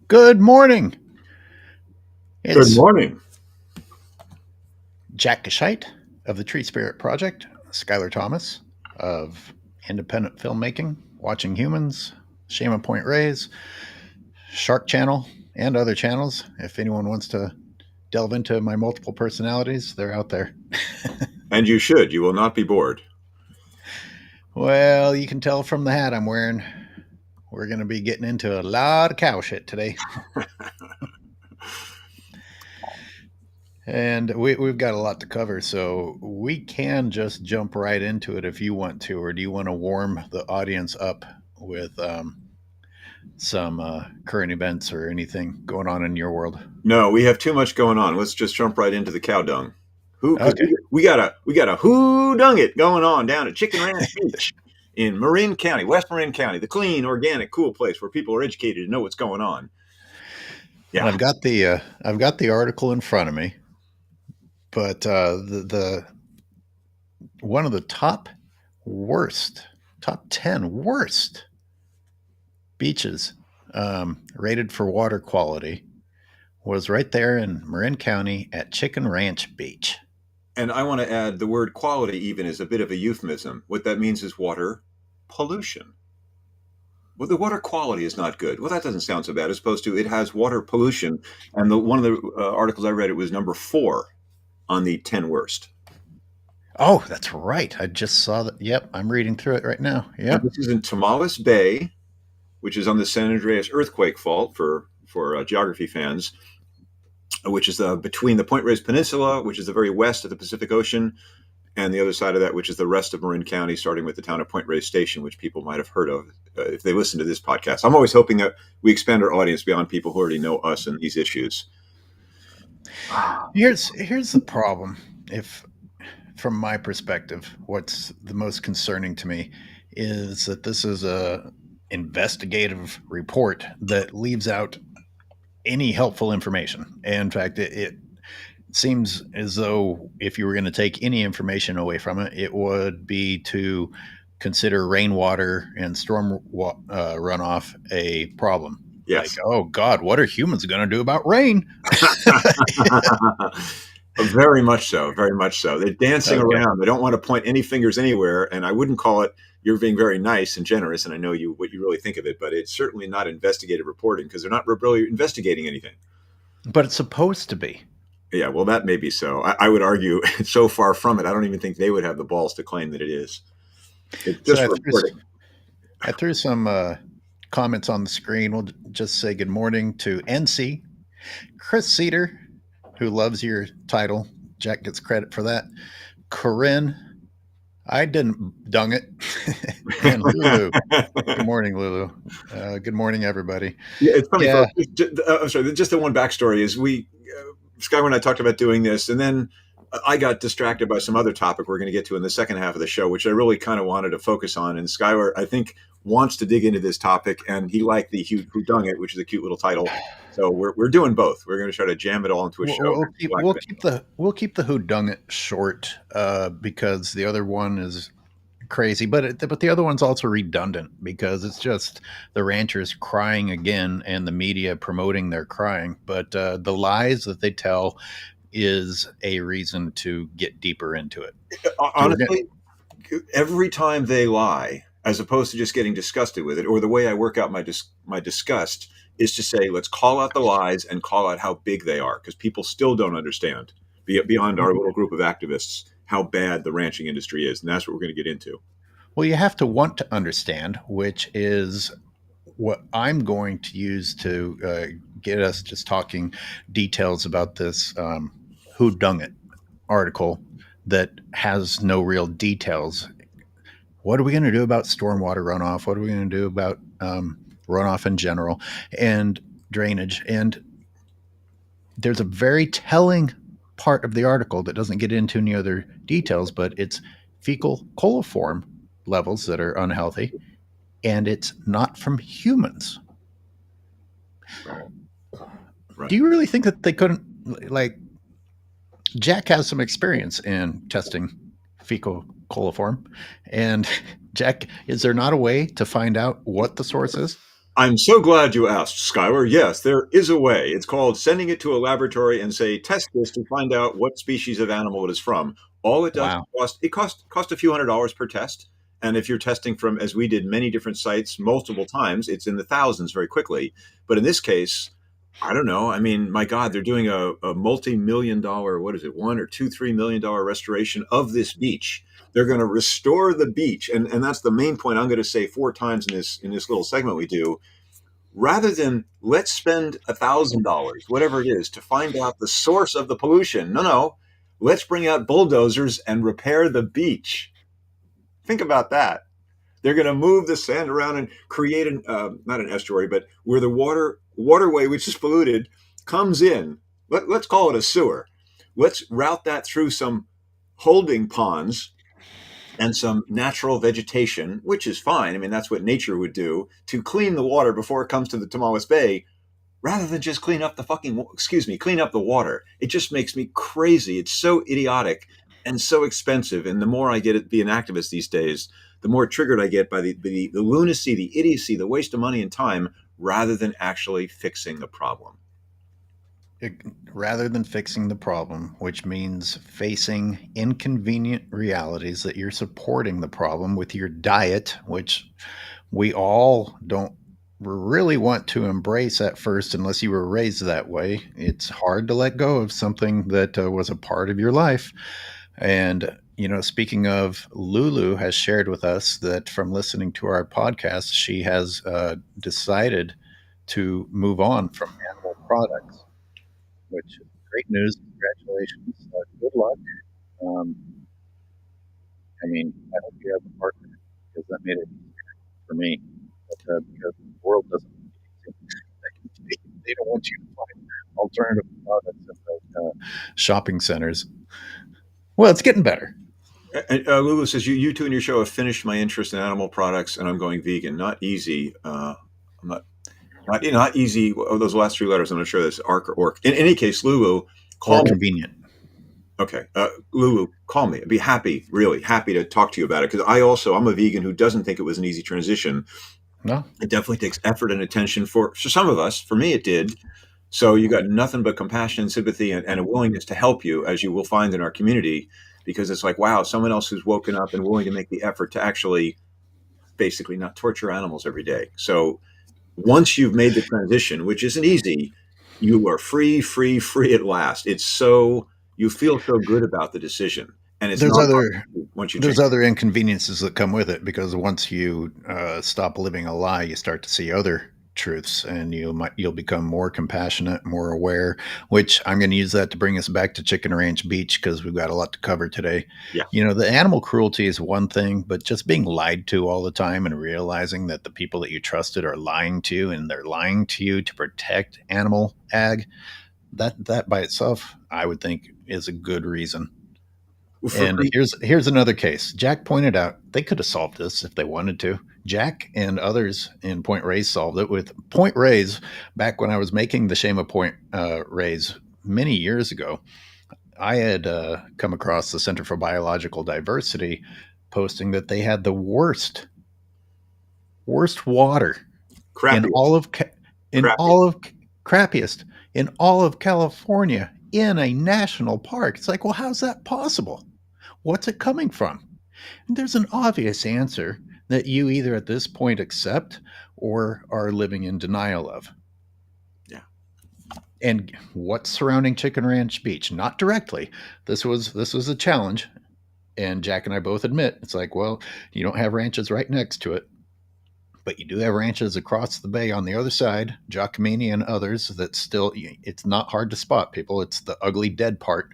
Good morning. Good It's morning. Jack Gescheit of the Tree Spirit Project, Skylar Thomas of Independent Filmmaking, Watching Humans, Shama Point Reyes, Shark Channel, and other channels. If anyone wants to delve into my multiple personalities, they're out there. And you should. You will not be bored. Well, you can tell from the hat I'm wearing. We're going to be getting into a lot of cow shit today. And we've got a lot to cover, so we can just jump right into it if you want to, or do you want to warm the audience up with some current events or anything going on in your world? No, we have too much going on. Let's just jump right into the cow dung. Who? Because Okay. we got a who dung it going on down at Chicken Ranch Beach in Marin County, West Marin County, the clean, organic, cool place where people are educated and know what's going on. And Yeah. I've got the article in front of me, but the one of the top 10 worst beaches rated for water quality was right there in Marin County at Chicken Ranch Beach. And I want to add the word quality even is a bit of a euphemism. What that means is water pollution. Well, the water quality is not good. Well, that doesn't sound so bad as opposed to it has water pollution. And one of the articles I read, it was number 4 on the 10 worst. Oh, that's right. I just saw that. Yep, I'm reading through it right now. And Yep. this is in Tomales Bay, which is on the San Andreas earthquake fault for geography fans, which is between the Point Reyes Peninsula, which is the very west of the Pacific Ocean, and the other side of that, which is the rest of Marin County, starting with the town of Point Reyes Station, which people might have heard of if they listen to this podcast. I'm always hoping that we expand our audience beyond people who already know us and these issues. Here's the problem. If from my perspective, what's the most concerning to me is that this is a investigative report that leaves out any helpful information. In fact, it seems as though if you were going to take any information away from it, it would be to consider rainwater and runoff a problem. Like, Yes. oh God, what are humans going to do about rain? Very much so. Very much so. They're dancing Okay. around. They don't want to point any fingers anywhere. And I wouldn't call it you're being very nice and generous. And I know you what you really think of it, but it's certainly not investigative reporting because they're not really investigating anything. But it's supposed to be. Yeah, well, that may be so. I would argue it's so far from it. I don't even think they would have the balls to claim that it is. It's So just reporting. I threw some comments on the screen. We'll just say good morning to NC, Chris Cedar, who loves your title. Jack gets credit for that. Corinne, I didn't dung it. And Lulu. Good morning, Lulu. Good morning, everybody. Yeah, it's funny, Yeah. folks. I'm sorry. Just the one backstory is Skyward and I talked about doing this, and then I got distracted by some other topic we're going to get to in the second half of the show, which I really kind of wanted to focus on. And Skyward, I think, wants to dig into this topic, and he liked the Who Dung It, which is a cute little title. So we're doing both. We're going to try to jam it all into a show. We'll keep the who dung it short because the other one is crazy, but the other one's also redundant because it's just the ranchers crying again and the media promoting their crying. But the lies that they tell is a reason to get deeper into it. So Honestly, every time they lie, as opposed to just getting disgusted with it, or the way I work out my disgust is to say, let's call out the lies and call out how big they are, because people still don't understand beyond our little group of activists how bad the ranching industry is, and that's what we're going to get into. well, you have to want to understand, which is what I'm going to use to get us just talking details about this who dung it article that has no real details. What are we going to do about stormwater runoff? What are we going to do about runoff in general and drainage? And there's a very telling part of the article that doesn't get into any other details, but it's fecal coliform levels that are unhealthy, and it's not from humans. Right. Do you really think that they couldn't, like, Jack has some experience in testing fecal coliform, and Jack, is there not a way to find out what the source is? I'm so glad you asked, Skylar. Yes, there is a way. It's called sending it to a laboratory and say, test this to find out what species of animal it is from. All it does is Wow. cost a few $100s per test. And if you're testing from, as we did, many different sites multiple times, it's in the thousands very quickly. But in this case, I don't know. I mean, my God, they're doing a multi-million dollar, what is it, one or two, $3 million restoration of this beach. They're going to restore the beach, and that's the main point I'm going to say four times in this little segment we do. Rather than let's spend $1,000, whatever it is, to find out the source of the pollution. No, no, let's bring out bulldozers and repair the beach. Think about that. They're going to move the sand around and create an not an estuary, but where the waterway, which is polluted, comes in. Let's call it a sewer. Let's route that through some holding ponds and some natural vegetation, which is fine. I mean, that's what nature would do to clean the water before it comes to the Tomales Bay, rather than just clean up the water. It just makes me crazy. It's so idiotic and so expensive. And the more I get at being an activist these days, the more triggered I get by the lunacy, the idiocy, the waste of money and time, rather than actually fixing the problem. It- Rather than fixing the problem, which means facing inconvenient realities that you're supporting the problem with your diet, which we all don't really want to embrace at first unless you were raised that way. It's hard to let go of something that was a part of your life. And, speaking of, Lulu has shared with us that from listening to our podcast, she has decided to move on from animal products, which is great news. Congratulations. Good luck. Um, I mean, I hope you have a partner because that made it for me. But because the world doesn't they don't want you to find alternative products in those shopping centers. Well, it's getting better. Lulu says, you two in your show have finished my interest in animal products, and I'm going vegan. Not easy. I'm not easy. Oh, those last three letters. I'm not sure that's arc or orc. In any case, Lulu, Or call me. convenient. Okay, Lulu, call me. I'd be happy, really happy to talk to you about it because I'm a vegan who doesn't think it was an easy transition. No, It definitely takes effort and attention for some of us. For me, it did. So you got nothing but compassion and sympathy and a willingness to help you, as you will find in our community, because it's like, wow, someone else who's woken up and willing to make the effort to actually basically not torture animals every day. So once you've made the transition, which isn't easy, you are free, free, free at last. It's so you feel so good about the decision, and it's there's not other once you there's change. other inconveniences that come with it because once you stop living a lie, you start to see other truths, and you'll become more compassionate, more aware. Which I'm going to use that to bring us back to Chicken Ranch Beach because we've got a lot to cover today. Yeah, The animal cruelty is one thing, but just being lied to all the time and realizing that the people that you trusted are lying to you, and they're lying to you to protect animal ag. That by itself, I would think, is a good reason. for And here's another case. Jack pointed out they could have solved this if they wanted to. Jack and others in Point Reyes solved it with Point Reyes. Back when I was making the Shema Point Reyes many years ago, I had come across the Center for Biological Diversity posting that they had the worst water in crappy, all of in crappy. all of crappiest in all of California in a national park. It's like, well, how's that possible? What's it coming from? And there's an obvious answer that you either at this point accept or are living in denial of. Yeah. And what's surrounding Chicken Ranch Beach? Not directly. This was a challenge, and Jack and I both admit it's like, well, you don't have ranches right next to it, but you do have ranches across the bay on the other side, Giacomini and others. That still, it's not hard to spot people. It's the ugly dead part.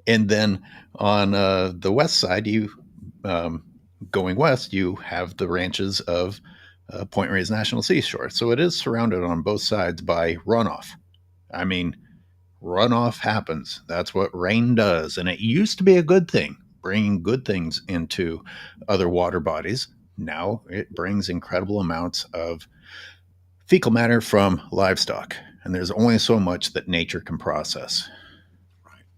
And then on the west side, um, going west, you have the ranches of Point Reyes National Seashore. So it is surrounded on both sides by runoff. I mean, runoff happens. That's what rain does. And it used to be a good thing, bringing good things into other water bodies. Now it brings incredible amounts of fecal matter from livestock. And there's only so much that nature can process.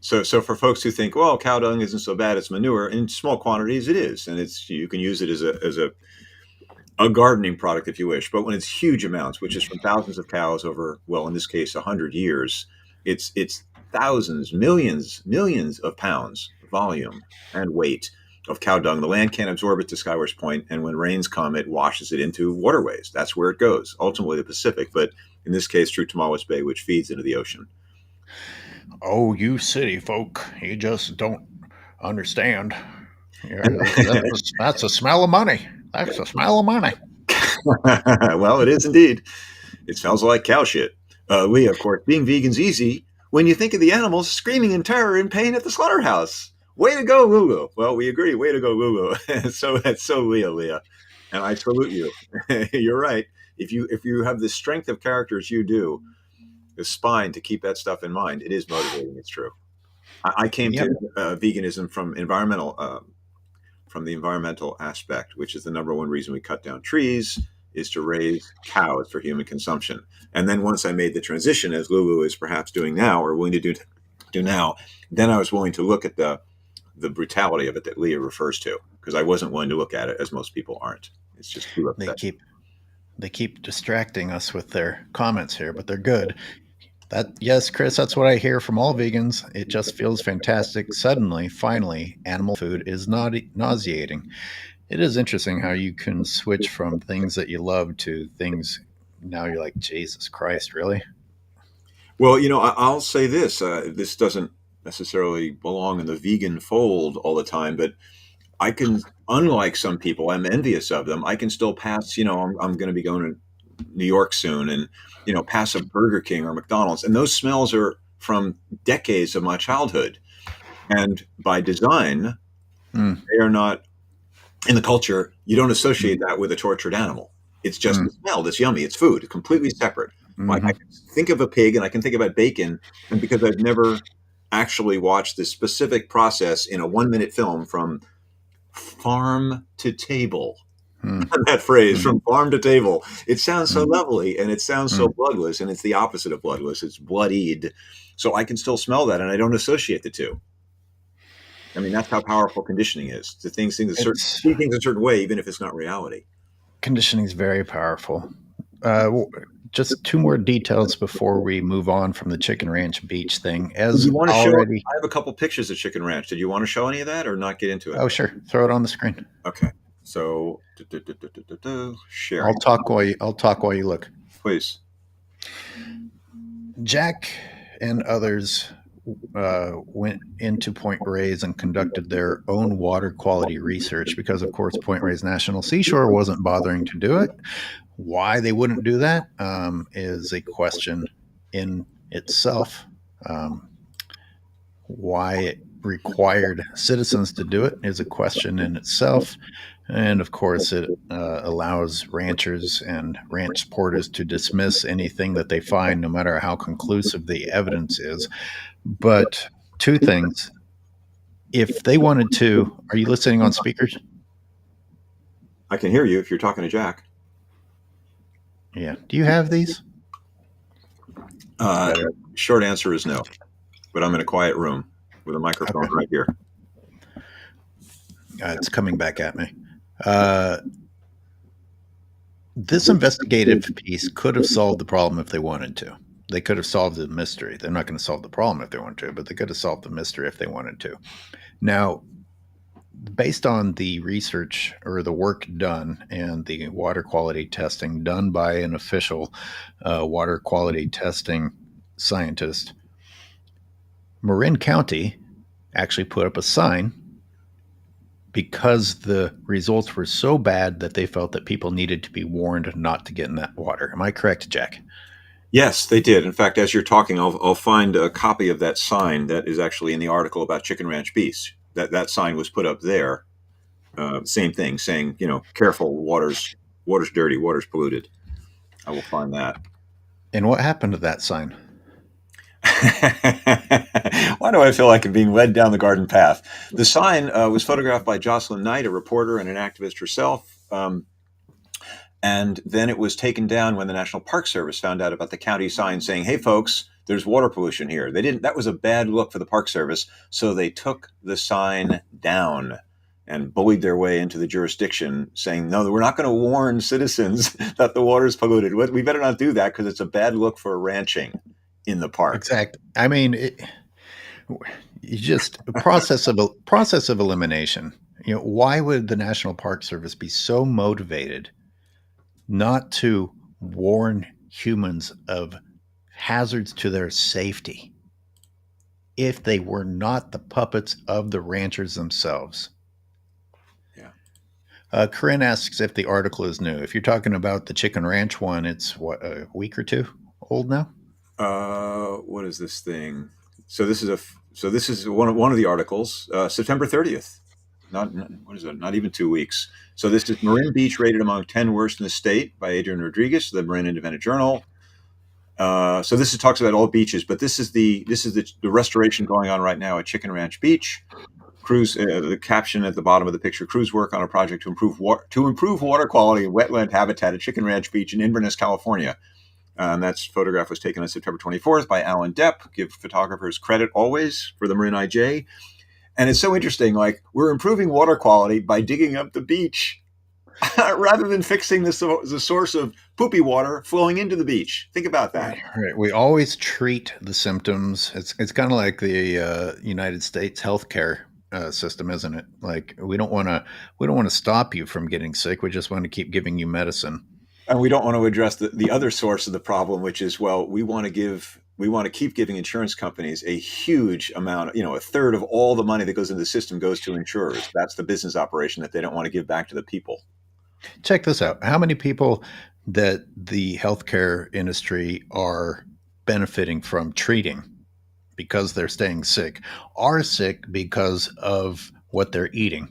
So for folks who think, well, cow dung isn't so bad, it's manure in small quantities, it is, and it's you can use it as a a gardening product, if you wish. But when it's huge amounts, which is from thousands of cows over, well, in this case, 100 years, it's thousands, millions of pounds volume and weight of cow dung. The land can't absorb it to Skywar's Point, and when rains come, it washes it into waterways. That's where it goes, ultimately the Pacific, but in this case, through Tomales Bay, which feeds into the ocean. Oh, you city folk, you just don't understand. Yeah, And that's a smell of money. That's a smell of money. well, it is indeed. It smells like cow shit. We, of course, being vegans easy when you think of the animals screaming in terror and pain at the slaughterhouse. Way to go, Lulu. Well, we agree. Way to go, Lulu. So that's so Leah. And I salute you. You're right. If you have the strength of character as you do, the spine to keep that stuff in mind, it is motivating. It's true. I came Yep. to veganism from the environmental aspect, which is the number one reason we cut down trees, is to raise cows for human consumption. And then once I made the transition, as Lulu is perhaps doing now, or willing to do now, then I was willing to look at the brutality of it that Leah refers to, because I wasn't willing to look at it as most people aren't. It's just too They upsetting. keep distracting us with their comments here, but they're good. That yes, Chris, that's what I hear from all vegans. It just feels fantastic. Suddenly, finally, animal food is not nauseating. It is interesting how you can switch from things that you love to things now you're like, Jesus Christ, really? Well, I'll say this. This doesn't necessarily belong in the vegan fold all the time, but I can, unlike some people, I'm envious of them. I can still pass, I'm going to be going to New York soon and, pass a Burger King or McDonald's. And those smells are from decades of my childhood. And by design, Mm, they are not in the culture. You don't associate mm, that with a tortured animal. It's just mm, the smell that's yummy. It's food, it's completely separate. Like I mm-hmm. can think of a pig and I can think about bacon. And because I've never actually watched this specific process in a 1 minute film from farm to table, Mm, that phrase mm, from farm to table, it sounds so mm, lovely and it sounds so mm. bloodless, and it's the opposite of bloodless. It's bloodied. So I can still smell that and I don't associate the two. I mean, that's how powerful conditioning is, to things a certain It's see things a certain way, even if it's not reality. conditioning is very powerful. W- just two more details before we move on from the Chicken Ranch Beach thing. Did As you want to show? already, I have a couple pictures of Chicken Ranch. Did you want to show any of that or not get into it? oh sure, throw it on the screen. Okay. So sharing, I'll talk while you look. please. Jack and others went into Point Reyes and conducted their own water quality research because, of course, Point Reyes National Seashore wasn't bothering to do it. Why they wouldn't do that is a question in itself. Um, why it required citizens to do it is a question in itself. And of course, it allows ranchers and ranch supporters to dismiss anything that they find, no matter how conclusive the evidence is. But two things. If they wanted to, are you listening on speakers? I can hear you if you're talking to Jack. Yeah. Do you have these? It's Uh, better. Short answer is no, but I'm in a quiet room with a microphone Okay. right here. It's coming back at me. Uh, this investigative piece could have solved the problem if they wanted to. They could have solved the mystery. They're not going to solve the problem if they want to, but they could have solved the mystery if they wanted to. Now, based on the research or the work done and the water quality testing done by an official water quality testing scientist, Marin County actually put up a sign because the results were so bad that they felt that people needed to be warned not to get in that water. Am I correct, Jack? Yes, they did. In fact, as you're talking, I'll find a copy of that sign that is actually in the article about Chicken Ranch Beach. That sign was put up there. Same thing, saying, careful, water's dirty, water's polluted. I will find that. And what happened to that sign? Why do I feel like I'm being led down the garden path? The sign was photographed by Jocelyn Knight, a reporter and an activist herself. And then it was taken down when the National Park Service found out about the county sign saying, "Hey, folks, there's water pollution here." They didn't. That was a bad look for the Park Service, so they took the sign down. and bullied their way into the jurisdiction, saying, no, we're not going to warn citizens that the water is polluted. We better not do that because it's a bad look for ranching in the park. Exact. I mean, you just process of elimination. You know, why would the National Park Service be so motivated not to warn humans of hazards to their safety if they were not the puppets of the ranchers themselves? Yeah. Corinne asks if the article is new. If you're talking about the Chicken Ranch one, it's what, a week or two old now? What is this thing? So this is one of the articles, September 30th. Not what is it? Not even 2 weeks. So this is Marin Beach rated among 10 worst in the state by Adrian Rodriguez, the Marin Independent Journal. So this talks about all beaches, but this is the restoration going on right now at Chicken Ranch Beach. Crews, the caption at the bottom of the picture: crews work on a project to improve water quality and wetland habitat at Chicken Ranch Beach in Inverness, California. And that photograph was taken on September 24th by Alan Depp. Give photographers credit always for the Marin IJ. And it's so interesting. Like, we're improving water quality by digging up the beach rather than fixing the source of poopy water flowing into the beach. Think about that. Right. We always treat the symptoms. It's kind of like the United States healthcare system, isn't it? Like, we don't want to stop you from getting sick. We just want to keep giving you medicine. And we don't want to address the other source of the problem, which is, well, we want to keep giving insurance companies a huge amount, a third of all the money that goes into the system goes to insurers. That's the business operation that they don't want to give back to the people. Check this out. How many people that the healthcare industry are benefiting from treating because they're staying sick are sick because of what they're eating?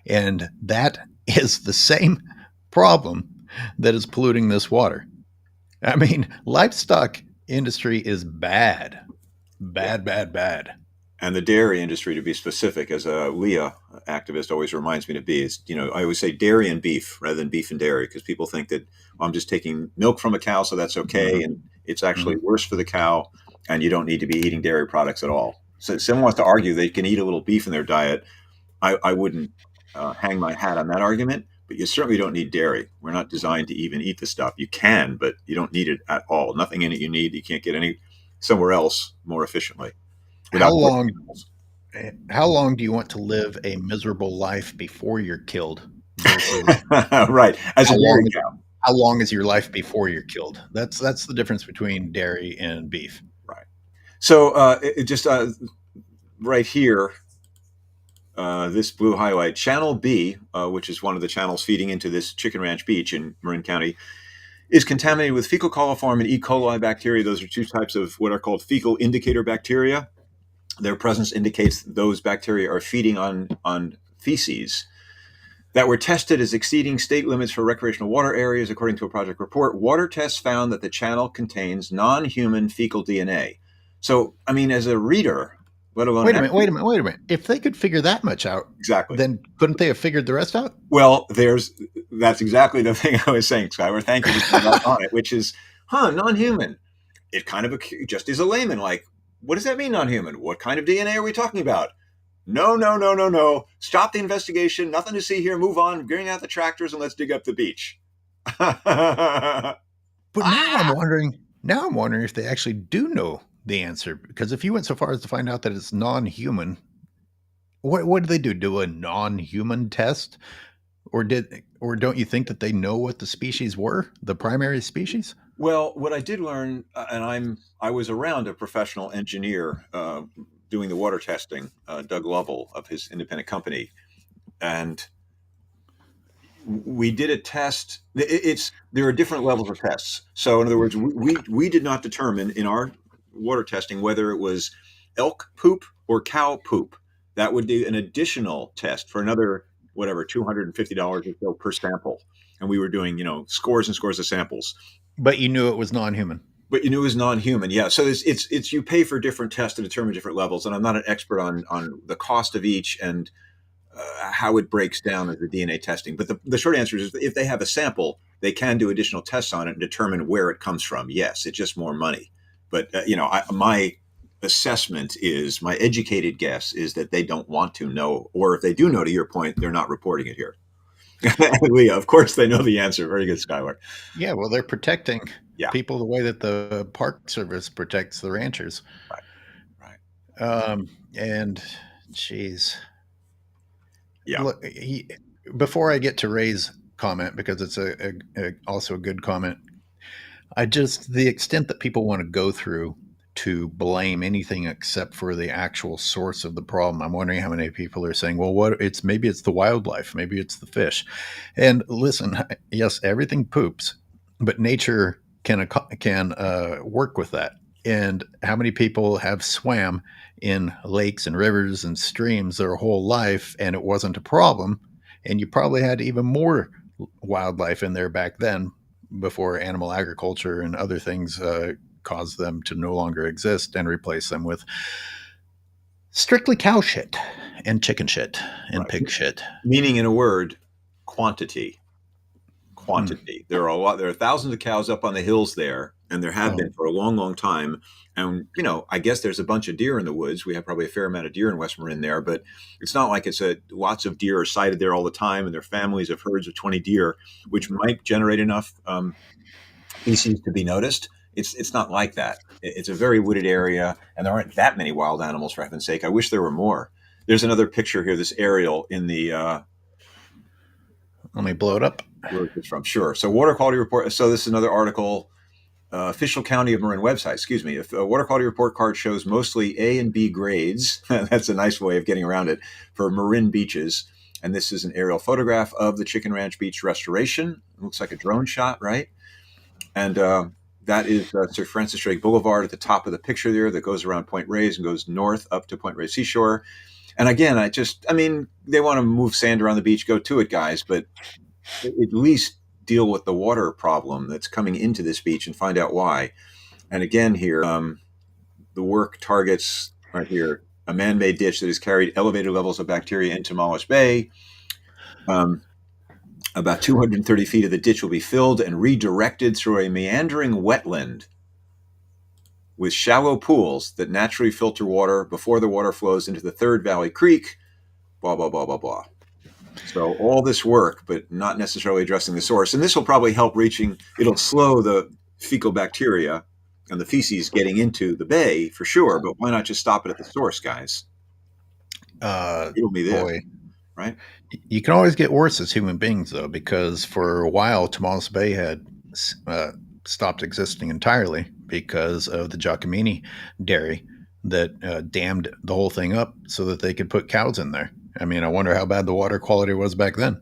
And that is the same problem that is polluting this water. I mean, livestock industry is bad, Yeah. bad, bad, bad. And the dairy industry, to be specific, as a Leah activist always reminds me to be, is, I always say dairy and beef rather than beef and dairy, because people think that, well, I'm just taking milk from a cow, so that's okay. Mm-hmm. And it's actually Mm-hmm. worse for the cow, and you don't need to be eating dairy products at all. So if someone wants to argue they can eat a little beef in their diet, I wouldn't hang my hat on that argument, but you certainly don't need dairy. We're not designed to even eat the stuff. You can, but you don't need it at all. Nothing in it you need. You can't get any somewhere else more efficiently How without long? animals. How long do you want to live a miserable life before you're killed versus Right. As how a dairy long cow. how long is your life before you're killed? That's the difference between dairy and beef. Right. So it just right here, this blue highlight, Channel B, which is one of the channels feeding into this Chicken Ranch Beach in Marin County, is contaminated with fecal coliform and E. coli bacteria. Those are two types of what are called fecal indicator bacteria. Their presence indicates those bacteria are feeding on feces that were tested as exceeding state limits for recreational water areas, according to a project report. Water tests found that the channel contains non-human fecal DNA. So, I mean, as a reader, let alone Wait a minute, wait a minute, wait a minute. If they could figure that much out, exactly. then couldn't they have figured the rest out? Well, that's exactly the thing I was saying, Skylar. Thank you for putting that on it, which is, non-human. It kind of just is a layman, like, what does that mean, non-human? What kind of DNA are we talking about? No, no, no, no, no. Stop the investigation. Nothing to see here. Move on. Bring out the tractors and let's dig up the beach. But now I'm wondering if they actually do know the answer. Because if you went so far as to find out that it's non-human, what did they do? Do a non-human test? Or don't you think that they know what the species were? The primary species? Well, what I did learn, and I was around a professional engineer doing the water testing, Doug Lovell of his independent company, and we did a test. There are different levels of tests. So, in other words, we did not determine in our water testing whether it was elk poop or cow poop. That would be an additional test for another whatever $250 or so per sample, and we were doing scores and scores of samples. But you knew it was non-human. But you knew it was non-human, yeah. So it's you pay for different tests to determine different levels, and I'm not an expert on the cost of each and how it breaks down as the DNA testing. But the short answer is, if they have a sample, they can do additional tests on it and determine where it comes from. Yes, it's just more money. But assessment is, my educated guess is that they don't want to know, or if they do know, to your point, they're not reporting it here. Leah, of course, they know the answer. Very good, Skylar. Yeah, well, they're protecting Yeah, people the way that the Park Service protects the ranchers. right, right. And, geez, Yeah, look, before I get to Ray's comment, because it's also a good comment, I just the extent that people want to go through to blame anything except for the actual source of the problem. I'm wondering how many people are saying, "Well, what it's maybe it's the wildlife, maybe it's the fish." And listen, yes, everything poops, but nature can work with that. And how many people have swam in lakes and rivers and streams their whole life, and it wasn't a problem? And you probably had even more wildlife in there back then before animal agriculture and other things caused them to no longer exist and replace them with strictly cow shit and chicken shit and right. pig shit. Meaning, in a word, quantity. Mm. Quantity. There are a lot. There are thousands of cows up on the hills there, and there have Oh, been for a long, long time. And I guess there's a bunch of deer in the woods. We have probably a fair amount of deer in West Marin there, but it's not like lots of deer are sighted there all the time, and there are families of herds of 20 deer, which might generate enough species to be noticed. It's not like that. It's a very wooded area, and there aren't that many wild animals. For heaven's sake, I wish there were more. There's another picture here. This aerial in the let me blow it up. where is this from? Sure. So water quality report. So this is another article. Official County of Marin website. Excuse me. If a water quality report card shows mostly A and B grades, that's a nice way of getting around it for Marin beaches. And this is an aerial photograph of the Chicken Ranch Beach restoration. It looks like a drone shot, right? And that is Sir Francis Drake Boulevard at the top of the picture there that goes around Point Reyes and goes north up to Point Reyes Seashore. And again, I mean, they want to move sand around the beach, go to it, guys, but at least deal with the water problem that's coming into this beach and find out why. And again, here, the work targets right here a man-made ditch that has carried elevated levels of bacteria into Tomales Bay. About 230 feet of the ditch will be filled and redirected through a meandering wetland with shallow pools that naturally filter water before the water flows into the Third Valley Creek. Blah, blah, blah, blah, blah. So all this work, but not necessarily addressing the source. And this will probably help it'll slow the fecal bacteria and the feces getting into the bay for sure. But why not just stop it at the source, guys? It'll be this, Boy, right? you can always get worse as human beings, though, because for a while, Tomales Bay had uh, stopped existing entirely because of the Giacomini dairy that dammed the whole thing up so that they could put cows in there. I mean, I wonder how bad the water quality was back then.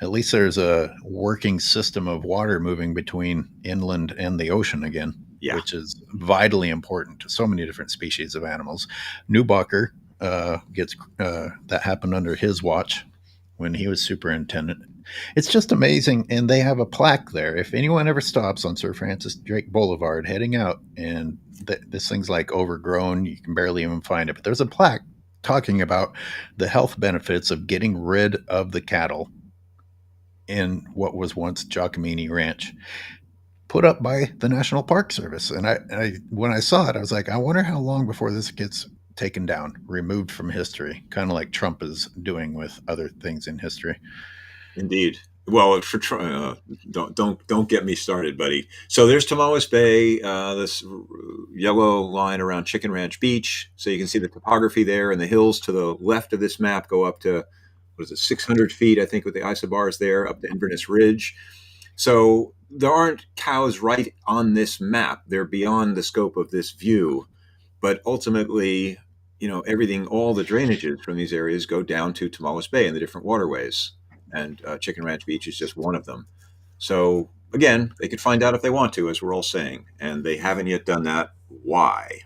At least there's a working system of water moving between inland and the ocean again, Yeah. which is vitally important to so many different species of animals. Newbacher gets that happened under his watch when he was superintendent. It's just amazing, and they have a plaque there. If anyone ever stops on Sir Francis Drake Boulevard heading out, and this thing's like overgrown, you can barely even find it, but there's a plaque talking about the health benefits of getting rid of the cattle in what was once Giacomini Ranch, put up by the National Park Service. And when I saw it, I was like, I wonder how long before this gets taken down, removed from history, kind of like Trump is doing with other things in history. Indeed. Well, don't get me started, buddy. So there's Tomales Bay, this yellow line around Chicken Ranch Beach. So you can see the topography there, and the hills to the left of this map go up to what is it, 600 feet, I think, with the isobars there, up to Inverness Ridge. So there aren't cows right on this map; they're beyond the scope of this view. But ultimately, everything, all the drainages from these areas go down to Tomales Bay and the different waterways. And Chicken Ranch Beach is just one of them. So again, they could find out if they want to, as we're all saying, and they haven't yet done that. Why?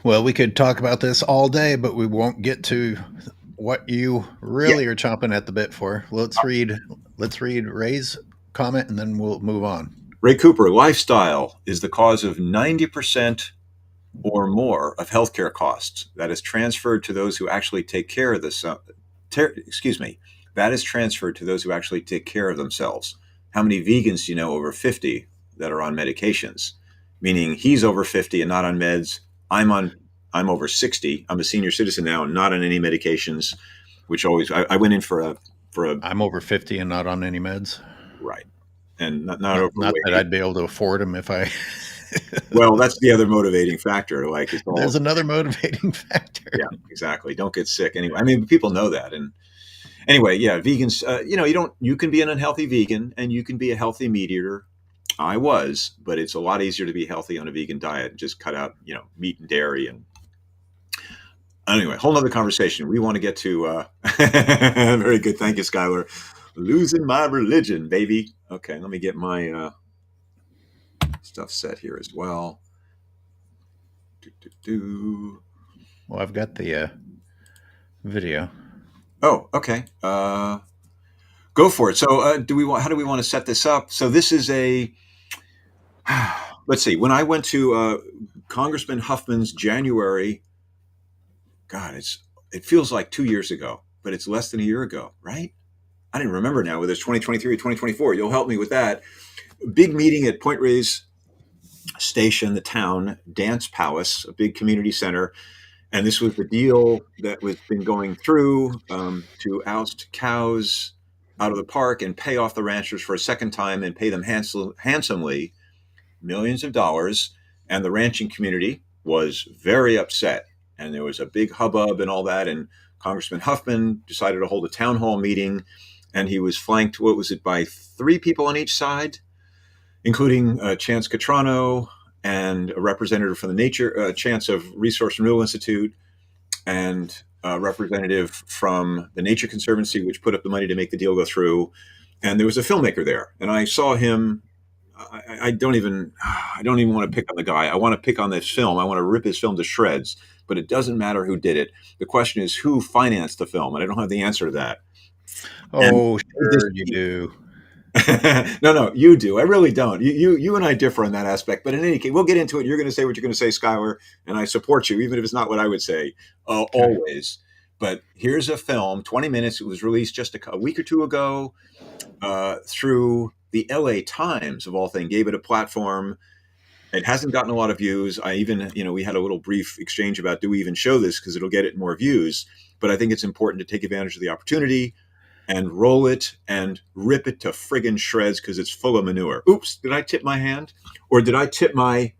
Well, we could talk about this all day, but we won't get to what you Yeah. really are chomping at the bit for. Let's read Ray's comment and then we'll move on. Ray Cooper, lifestyle is the cause of 90% or more of healthcare costs. That is transferred to those who actually take care of this. Excuse me. That is transferred to those who actually take care of themselves. How many vegans do you know over 50 that are on medications? Meaning he's over 50 and not on meds. I'm over 60. I'm a senior citizen now, not on any medications, which always I went in for a I'm over 50 and not on any meds. right, and not Not that overweight. I'd be able to afford them if I. Well, that's the other motivating factor. Like it's There's all another motivating factor. yeah, exactly. Don't get sick anyway. I mean, people know that, and anyway, yeah, vegans. You can be an unhealthy vegan and you can be a healthy meat eater. I was, but it's a lot easier to be healthy on a vegan diet and just cut out, meat and dairy. And anyway, whole nother conversation. We want to get to, very good. Thank you, Skylar. Losing my religion, baby. Okay. Let me get my, stuff set here as well. Well, I've got the video. Oh, okay. Go for it. So, how do we want to set this up? So this is let's see. When I went to Congressman Huffman's January, God, it feels like 2 years ago, but it's less than a year ago, right? I didn't remember now whether it's 2023 or 2024. You'll help me with that. Big meeting at Point Reyes Station, the town dance palace, a big community center. And this was the deal that was been going through to oust cows out of the park and pay off the ranchers for a second time and pay them handsomely millions of dollars. And the ranching community was very upset. And there was a big hubbub and all that. And Congressman Huffman decided to hold a town hall meeting. And he was flanked, what was it, by 3 people on each side, including Chance Catrano and a representative from the Chance of Resource Renewal Institute, and a representative from the Nature Conservancy, which put up the money to make the deal go through. And there was a filmmaker there, and I saw him. I don't even want to pick on the guy. I want to pick on this film. I want to rip his film to shreds. But it doesn't matter who did it. The question is who financed the film, and I don't have the answer to that. Oh, sure you do. No, you do. I really don't. You and I differ on that aspect. But in any case, we'll get into it. You're going to say what you're going to say, Skylar, and I support you, even if it's not what I would say, Okay. always. But here's a film, 20 minutes. It was released just a week or two ago through the LA Times, of all things, gave it a platform. It hasn't gotten a lot of views. I even, we had a little brief exchange about, do we even show this because it'll get it more views? But I think it's important to take advantage of the opportunity and roll it and rip it to friggin' shreds because it's full of manure. Oops, did I tip my hand? Or did I tip my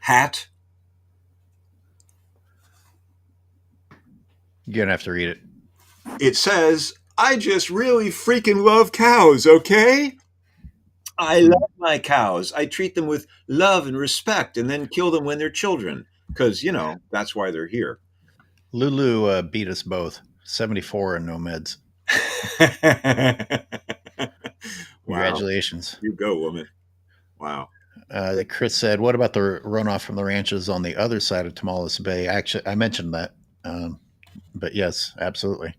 hat? You're going to have to read it. It says, I just really freaking love cows, okay? I love my cows. I treat them with love and respect and then kill them when they're children because, that's why they're here. Lulu beat us both. 74 and no meds. Congratulations. Wow. You go, woman. Wow. Chris said, what about the runoff from the ranches on the other side of Tomales Bay? Actually, I mentioned that. But yes, absolutely.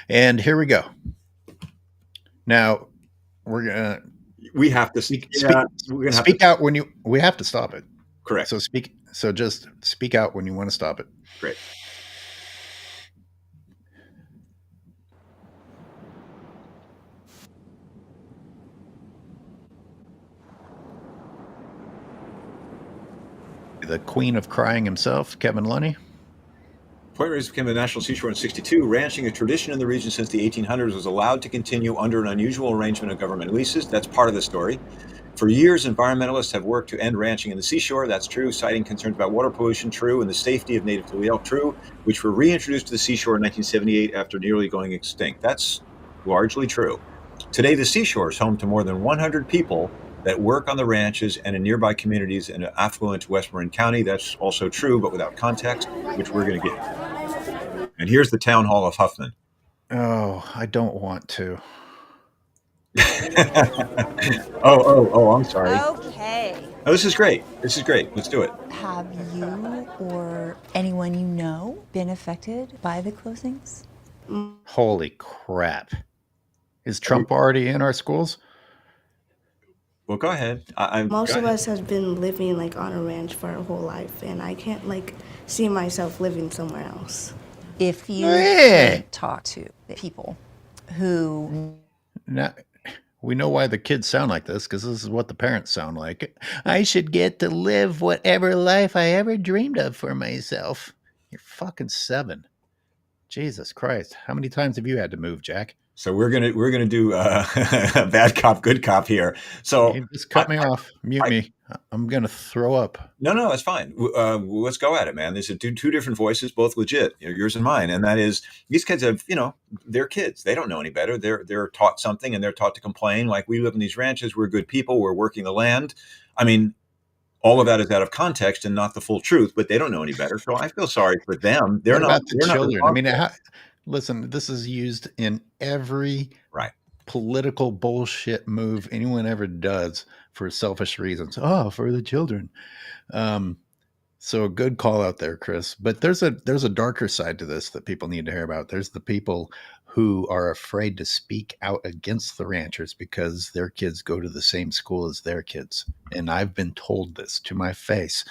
And here we go. Now, we have to speak out when we have to stop it. Correct. So just speak out when you want to stop it. Great. The queen of crying himself, Kevin Lunny. Point Reyes became a national seashore in 1962. Ranching, a tradition in the region since the 1800s, was allowed to continue under an unusual arrangement of government leases. That's part of the story. For years, environmentalists have worked to end ranching in the seashore. That's true. Citing concerns about water pollution, true, and the safety of native to elk, true, which were reintroduced to the seashore in 1978 after nearly going extinct. That's largely true. Today, the seashore is home to more than 100 people that work on the ranches and in nearby communities in affluent West Marin County. That's also true, but without context, which we're going to get. And here's the town hall of Huffman. Oh, I don't want to. I'm sorry. Okay. Oh, this is great. Let's do it. Have you or anyone you know been affected by the closings? Holy crap. Is Trump already in our schools? Well, go ahead. Most of us have been living on a ranch for our whole life, and I can't see myself living somewhere else. If you talk to people who... Now, We know why the kids sound like this because this is what the parents sound like. I should get to live whatever life I ever dreamed of for myself. You're fucking 7. Jesus Christ. How many times have you had to move, Jack? So we're gonna do bad cop, good cop here. So You just cut me off. Mute me. I'm going to throw up. no, it's fine. Let's go at it, man. These are two different voices, both legit, yours and mine. And that is, these kids have, they're kids. They don't know any better. They're taught something, and they're taught to complain. Like, we live in these ranches. We're good people. We're working the land. I mean, all of that is out of context and not the full truth. But they don't know any better. So I feel sorry for them. They're What not about the they're not children? I mean, responsible. listen, this is used in every Right. political bullshit move anyone ever does for selfish reasons. Oh, for the children. So a good call out there, Chris. But there's a darker side to this that people need to hear about. There's the people who are afraid to speak out against the ranchers because their kids go to the same school as their kids. And I've been told this to my face.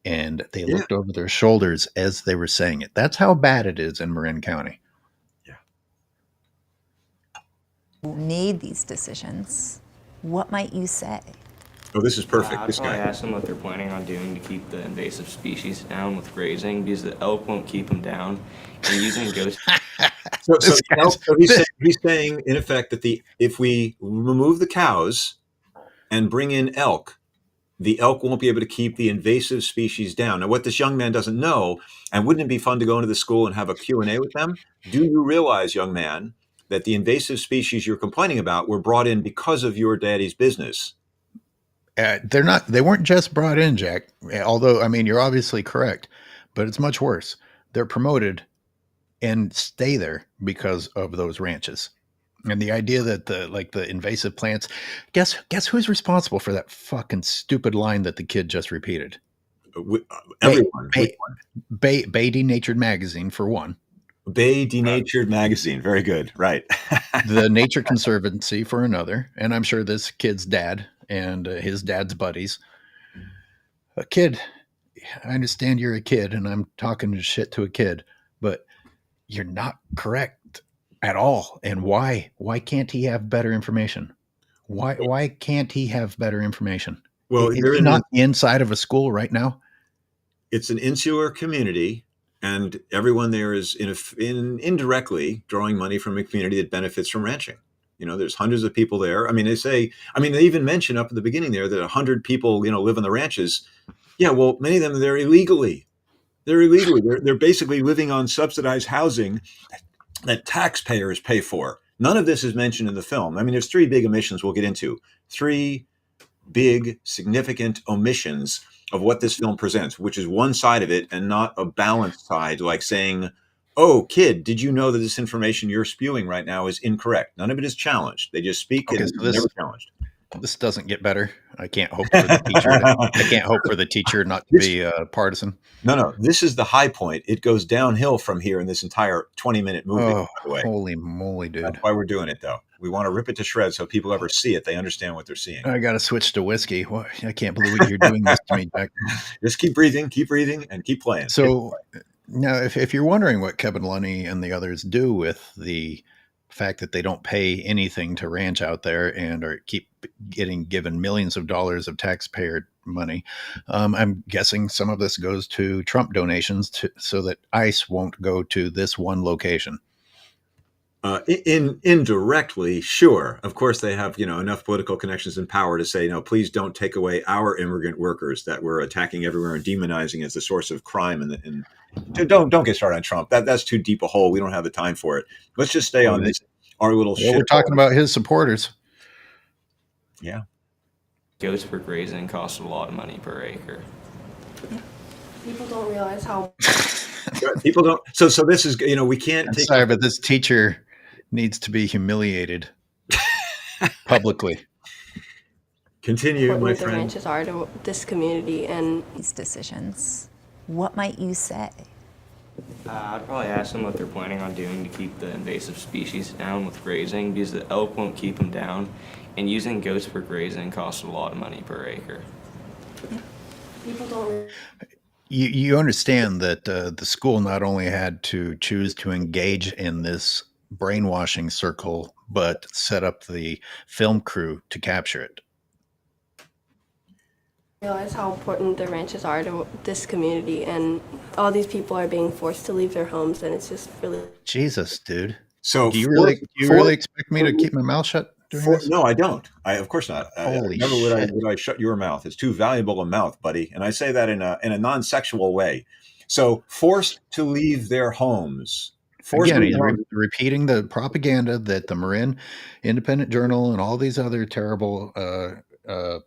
And they looked over their shoulders as they were saying it. That's how bad it is in Marin County. Made these decisions, what might you say? Oh, this is perfect. I'd This probably guy. ask them what they're planning on doing to keep the invasive species down with grazing, because the elk won't keep them down. And using ghost. He's saying, in effect, that if we remove the cows and bring in elk, the elk won't be able to keep the invasive species down. Now, what this young man doesn't know, and wouldn't it be fun to go into the school and have a Q&A with them? Do you realize, young man, that the invasive species you're complaining about were brought in because of your daddy's business? They weren't just brought in, Jack. Although, I mean, you're obviously correct, but it's much worse. They're promoted and stay there because of those ranches. And the idea that the invasive plants, guess who's responsible for that fucking stupid line that the kid just repeated? Everyone. Bay Denatured Magazine, for one. Bay Denatured Magazine. Very good. Right. The Nature Conservancy, for another. And I'm sure this kid's dad and his dad's buddies. A kid, I understand you're a kid and I'm talking shit to a kid, but you're not correct at all. And why? Why can't he have better information? Why can't he have better information? Well, is he not inside of a school right now? It's an insular community, and everyone there is indirectly drawing money from a community that benefits from ranching. There's hundreds of people there. I mean, they even mention up at the beginning there that 100 people, live on the ranches. Yeah, well, many of them, they're illegally. They're basically living on subsidized housing that taxpayers pay for. None of this is mentioned in the film. I mean, there's 3 big omissions we'll get into. 3 big, significant omissions of what this film presents, which is one side of it and not a balanced side, like saying, oh, kid, did you know that this information you're spewing right now is incorrect? None of it is challenged. They just speak and it's never challenged. This doesn't get better. I can't hope for the teacher. I can't hope for the teacher not to be partisan. No. This is the high point. It goes downhill from here in this entire 20-minute movie. Oh, by the way. Holy moly, dude! That's why we're doing it, though. We want to rip it to shreds so people ever see it. They understand what they're seeing. I got to switch to whiskey. I can't believe you're doing this to me, Jack. Just keep breathing, and keep playing. So now, if you're wondering what Kevin Lunny and the others do with the fact that they don't pay anything to ranch out there and keep getting given millions of dollars of taxpayer money, I'm guessing some of this goes to Trump donations so that ICE won't go to this one location. Indirectly, sure. Of course, they have enough political connections and power to say, no, please don't take away our immigrant workers that we're attacking everywhere and demonizing as the source of crime. And don't get started on Trump. That's too deep a hole. We don't have the time for it. Let's just stay on this. Our little shit. We're talking about his supporters. Yeah. Goats for grazing cost a lot of money per acre. People don't realize how. People don't. So this is we can't. Sorry, but this teacher needs to be humiliated publicly. Continue, my What the friend. ranches are to this community and These decisions, what might you say? I'd probably ask them what they're planning on doing to keep the invasive species down with grazing, because the elk won't keep them down. And using goats for grazing costs a lot of money per acre. people don't. You understand that the school not only had to choose to engage in this brainwashing circle but set up the film crew to capture it. Realize how important the ranches are to this community, and all these people are being forced to leave their homes, and it's just really. Jesus, dude. So Do you really expect me to keep my mouth shut during this? No, I don't. Of course not. Holy never shit. would I shut your mouth. It's too valuable a mouth, buddy. And I say that in a non-sexual way. So forced to leave their homes. Again, he's repeating the propaganda that the Marin Independent Journal and all these other terrible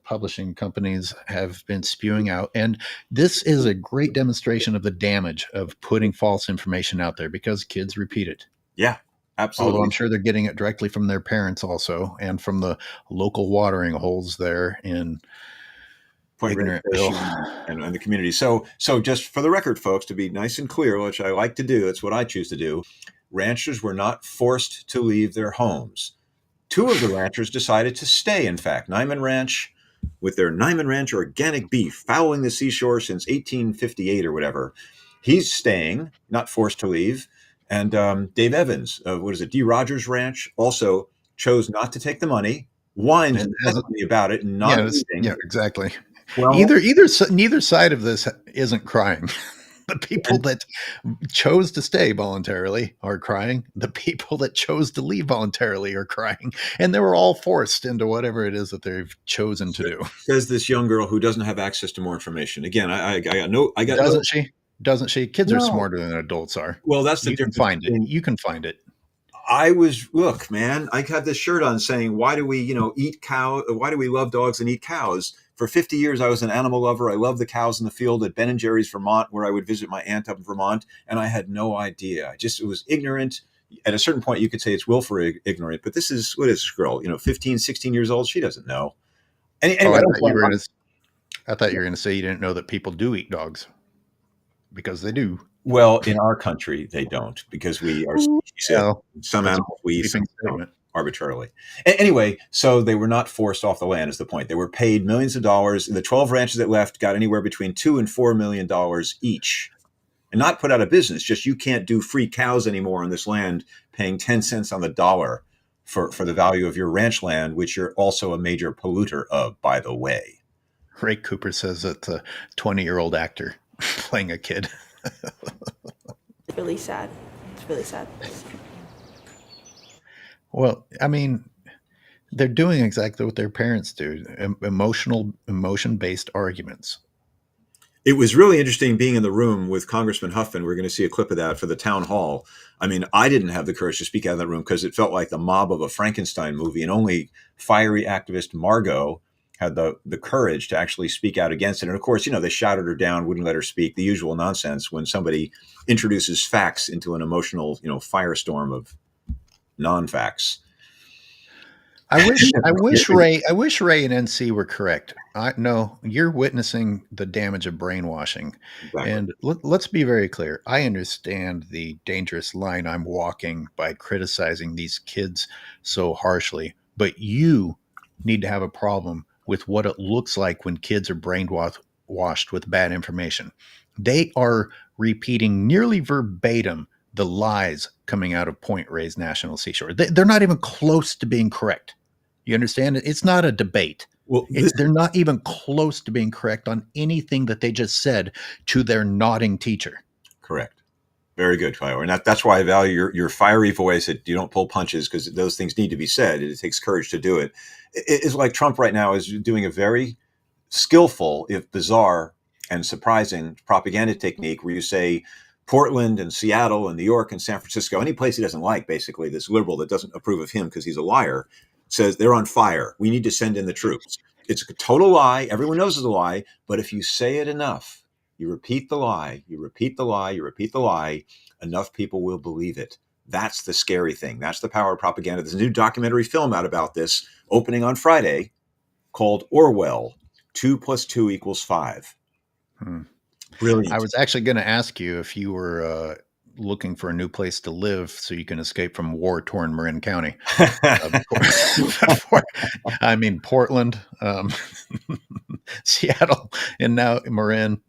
publishing companies have been spewing out. And this is a great demonstration of the damage of putting false information out there because kids repeat it. Yeah, absolutely. Although I'm sure they're getting it directly from their parents also, and from the local watering holes there in Point Reyes and the community. So just for the record, folks, to be nice and clear, which I like to do, it's what I choose to do. Ranchers were not forced to leave their homes. Two of the ranchers decided to stay, in fact. Nyman Ranch, with their Nyman Ranch organic beef, fouling the seashore since 1858 or whatever. He's staying, not forced to leave. And Dave Evans of, D. Rogers Ranch, also chose not to take the money, whines about it, and not leaving. Yeah, exactly. Well, neither side of this isn't crying. The people that chose to stay voluntarily are crying. The people that chose to leave voluntarily are crying. And they were all forced into whatever it is that they've chosen to do. Says this young girl who doesn't have access to more information. Again, Doesn't she? Kids are smarter than adults are. Well, that's the difference. You can find it. Look, man, I had this shirt on saying, why do we, eat cow? Why do we love dogs and eat cows? For 50 years, I was an animal lover. I loved the cows in the field at Ben & Jerry's, Vermont, where I would visit my aunt up in Vermont. And I had no idea. It was ignorant. At a certain point, you could say it's willful ignorant. But what is this girl? 15, 16 years old. She doesn't know. Anyway, I thought you were going to say you didn't know that people do eat dogs. Because they do. Well, in our country, they don't, because we are species. Some animals we eat, some don't, arbitrarily. Anyway, so they were not forced off the land is the point. They were paid millions of dollars. The 12 ranches that left got anywhere between $2 and $4 million each. And not put out of business, just you can't do free cows anymore on this land, paying 10 cents on the dollar for the value of your ranch land, which you're also a major polluter of, by the way. Ray Cooper says it's a 20-year-old actor playing a kid. Really sad. It's really sad. Well, I mean, they're doing exactly what their parents do. Emotion-based arguments. It was really interesting being in the room with Congressman Huffman. We're going to see a clip of that for the town hall. I mean, I didn't have the courage to speak out of that room because it felt like the mob of a Frankenstein movie, and only fiery activist Margot had the courage to actually speak out against it. And of course, they shouted her down, wouldn't let her speak, the usual nonsense when somebody introduces facts into an emotional, firestorm of non-facts. I wish Ray and NC were correct. No, you're witnessing the damage of brainwashing. Exactly. And let's be very clear. I understand the dangerous line I'm walking by criticizing these kids so harshly, but you need to have a problem with what it looks like when kids are brainwashed with bad information. They are repeating nearly verbatim the lies coming out of Point Reyes National Seashore. They're not even close to being correct. You understand? It's not a debate. Well, they're not even close to being correct on anything that they just said to their nodding teacher. Correct. Very good, Kyle. And that's why I value your fiery voice. That you don't pull punches, because those things need to be said. It takes courage to do it. It's like Trump right now is doing a very skillful, if bizarre and surprising propaganda technique where you say Portland and Seattle and New York and San Francisco, any place he doesn't like, basically, this liberal that doesn't approve of him because he's a liar, says they're on fire. We need to send in the troops. It's a total lie. Everyone knows it's a lie. But if you say it enough, you repeat the lie, you repeat the lie, you repeat the lie, enough people will believe it. That's the scary thing. That's the power of propaganda. There's a new documentary film out about this opening on Friday called Orwell, 2 + 2 = 5. Brilliant. I was actually going to ask you if you were looking for a new place to live so you can escape from war-torn Marin County. I mean, Portland, Seattle, and now Marin.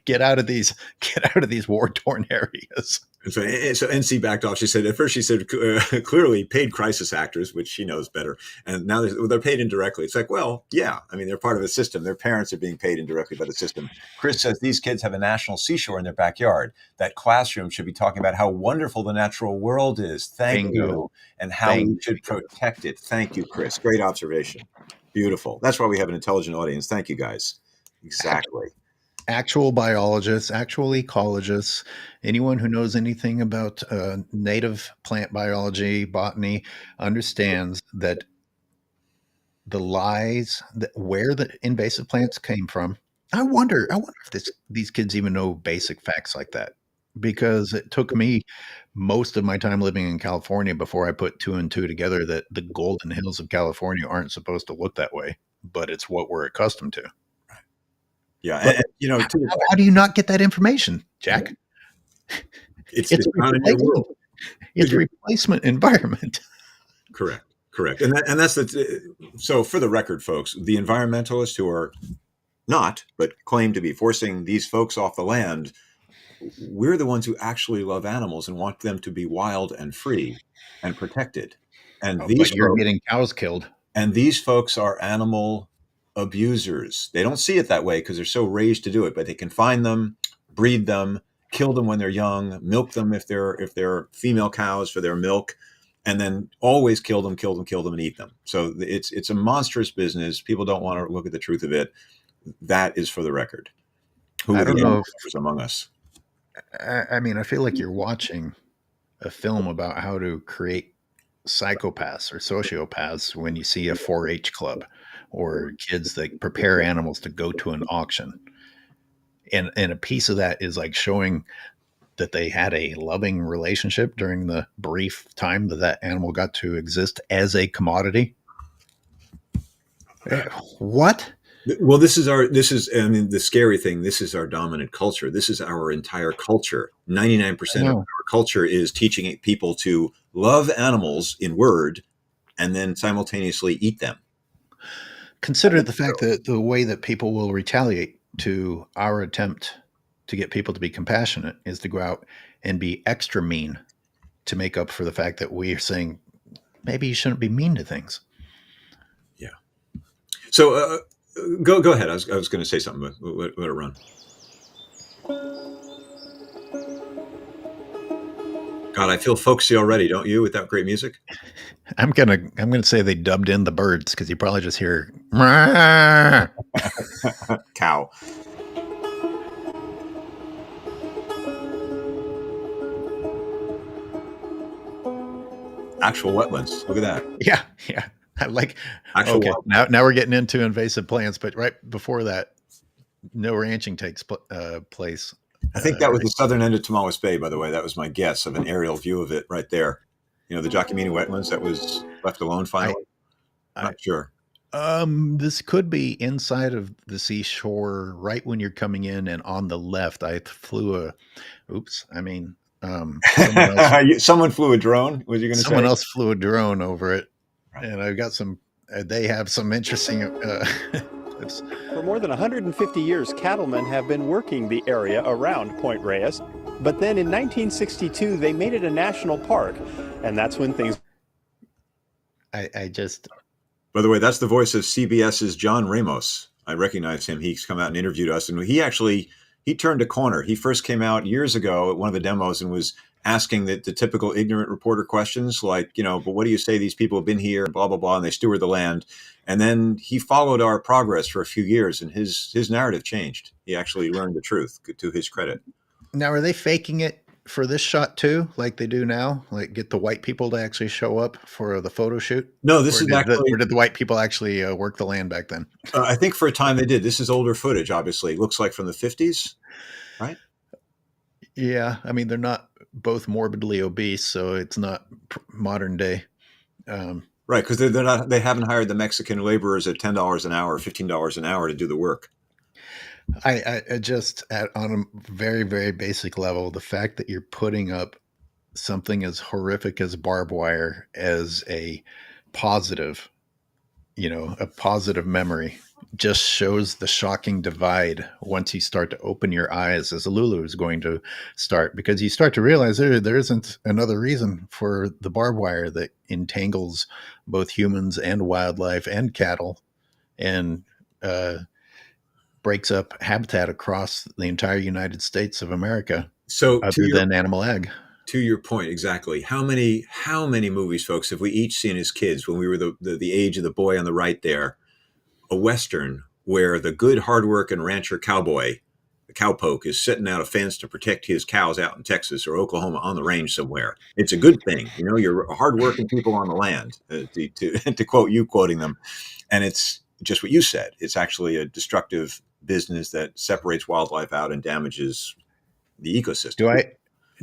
Get out of these war-torn areas. And so NC backed off. She said, at first she said, clearly paid crisis actors, which she knows better. And now they're paid indirectly. It's like, well, yeah. I mean, they're part of a system. Their parents are being paid indirectly by the system. Chris says these kids have a national seashore in their backyard. That classroom should be talking about how wonderful the natural world is. Thank Bingo. you. And how we should protect it. Thank you, Chris. Great observation. Beautiful. That's why we have an intelligent audience. Thank you, guys. Exactly. Actual biologists, actual ecologists, anyone who knows anything about native plant biology, botany, understands that the lies, where the invasive plants came from. I wonder if these kids even know basic facts like that, because it took me most of my time living in California before I put two and two together that the golden hills of California aren't supposed to look that way, but it's what we're accustomed to. Yeah. But how do you not get that information, Jack? It's replacement environment. Correct. And that's so for the record, folks, the environmentalists who are not, but claim to be forcing these folks off the land, we're the ones who actually love animals and want them to be wild and free and protected. And you're getting cows killed. And these folks are animal abusers. They don't see it that way because they're so raised to do it, but they can find them, breed them, kill them when they're young, milk them if they're female cows for their milk, and then always kill them, and eat them. So it's a monstrous business. People don't want to look at the truth of it. That is for the record. Who I don't know if among us. I mean, I feel like you're watching a film about how to create psychopaths or sociopaths when you see a 4-H club or kids that prepare animals to go to an auction. And a piece of that is like showing that they had a loving relationship during the brief time that animal got to exist as a commodity. What? Well, this is I mean, the scary thing, this is our dominant culture. This is our entire culture. 99% of our culture is teaching people to love animals in word and then simultaneously eat them. Consider the fact that the way that people will retaliate to our attempt to get people to be compassionate is to go out and be extra mean to make up for the fact that we are saying maybe you shouldn't be mean to things. Yeah. So go ahead. I was going to say something, but let it run. God, I feel folksy already, don't you, with that great music? I'm gonna say they dubbed in the birds because you probably just hear cow. Actual wetlands. Look at that. Yeah. I like. Actual okay, now we're getting into invasive plants, but right before that, no ranching takes place. I think that was the southern end of Tomales Bay, by the way. That was my guess of an aerial view of it right there. You know, the Jacquemini wetlands that was left alone finally. I'm not sure. This could be inside of the seashore, right when you're coming in, and on the left, I flew someone flew a drone. Was you going to say? Someone else flew a drone over it, right. And I've got some. They have some interesting. For more than 150 years, cattlemen have been working the area around Point Reyes, but then in 1962 they made it a national park, and that's when things. I just. By the way, that's the voice of CBS's John Ramos. I recognize him. He's come out and interviewed us, and he turned a corner. He first came out years ago at one of the demos and was asking the typical ignorant reporter questions like, but what do you say these people have been here, blah, blah, blah, and they steward the land. And then he followed our progress for a few years, and his narrative changed. He actually learned the truth, to his credit. Now, are they faking it for this shot too, like they do now? Like get the white people to actually show up for the photo shoot? No, this is actually... Or did the white people actually work the land back then? I think for a time they did. This is older footage, obviously. It looks like from the 50s, right? Yeah, I mean, they're not both morbidly obese, so it's not modern day. Right, because they haven't hired the Mexican laborers at $10 an hour, $15 an hour to do the work. I just on a very, very basic level, the fact that you're putting up something as horrific as barbed wire as a positive memory just shows the shocking divide once you start to open your eyes, as Lulu is going to start, because you start to realize there isn't another reason for the barbed wire that entangles both humans and wildlife and cattle and breaks up habitat across the entire United States of America, So other than animal ag. to your point, exactly. How many movies, folks, have we each seen as kids when we were the age of the boy on the right there? A Western where the good, hardworking rancher cowboy, the cowpoke, is setting out a fence to protect his cows out in Texas or Oklahoma on the range somewhere. It's a good thing. You know, you're hardworking people on the land, to quote you quoting them. And it's just what you said. It's actually a destructive business that separates wildlife out and damages the ecosystem.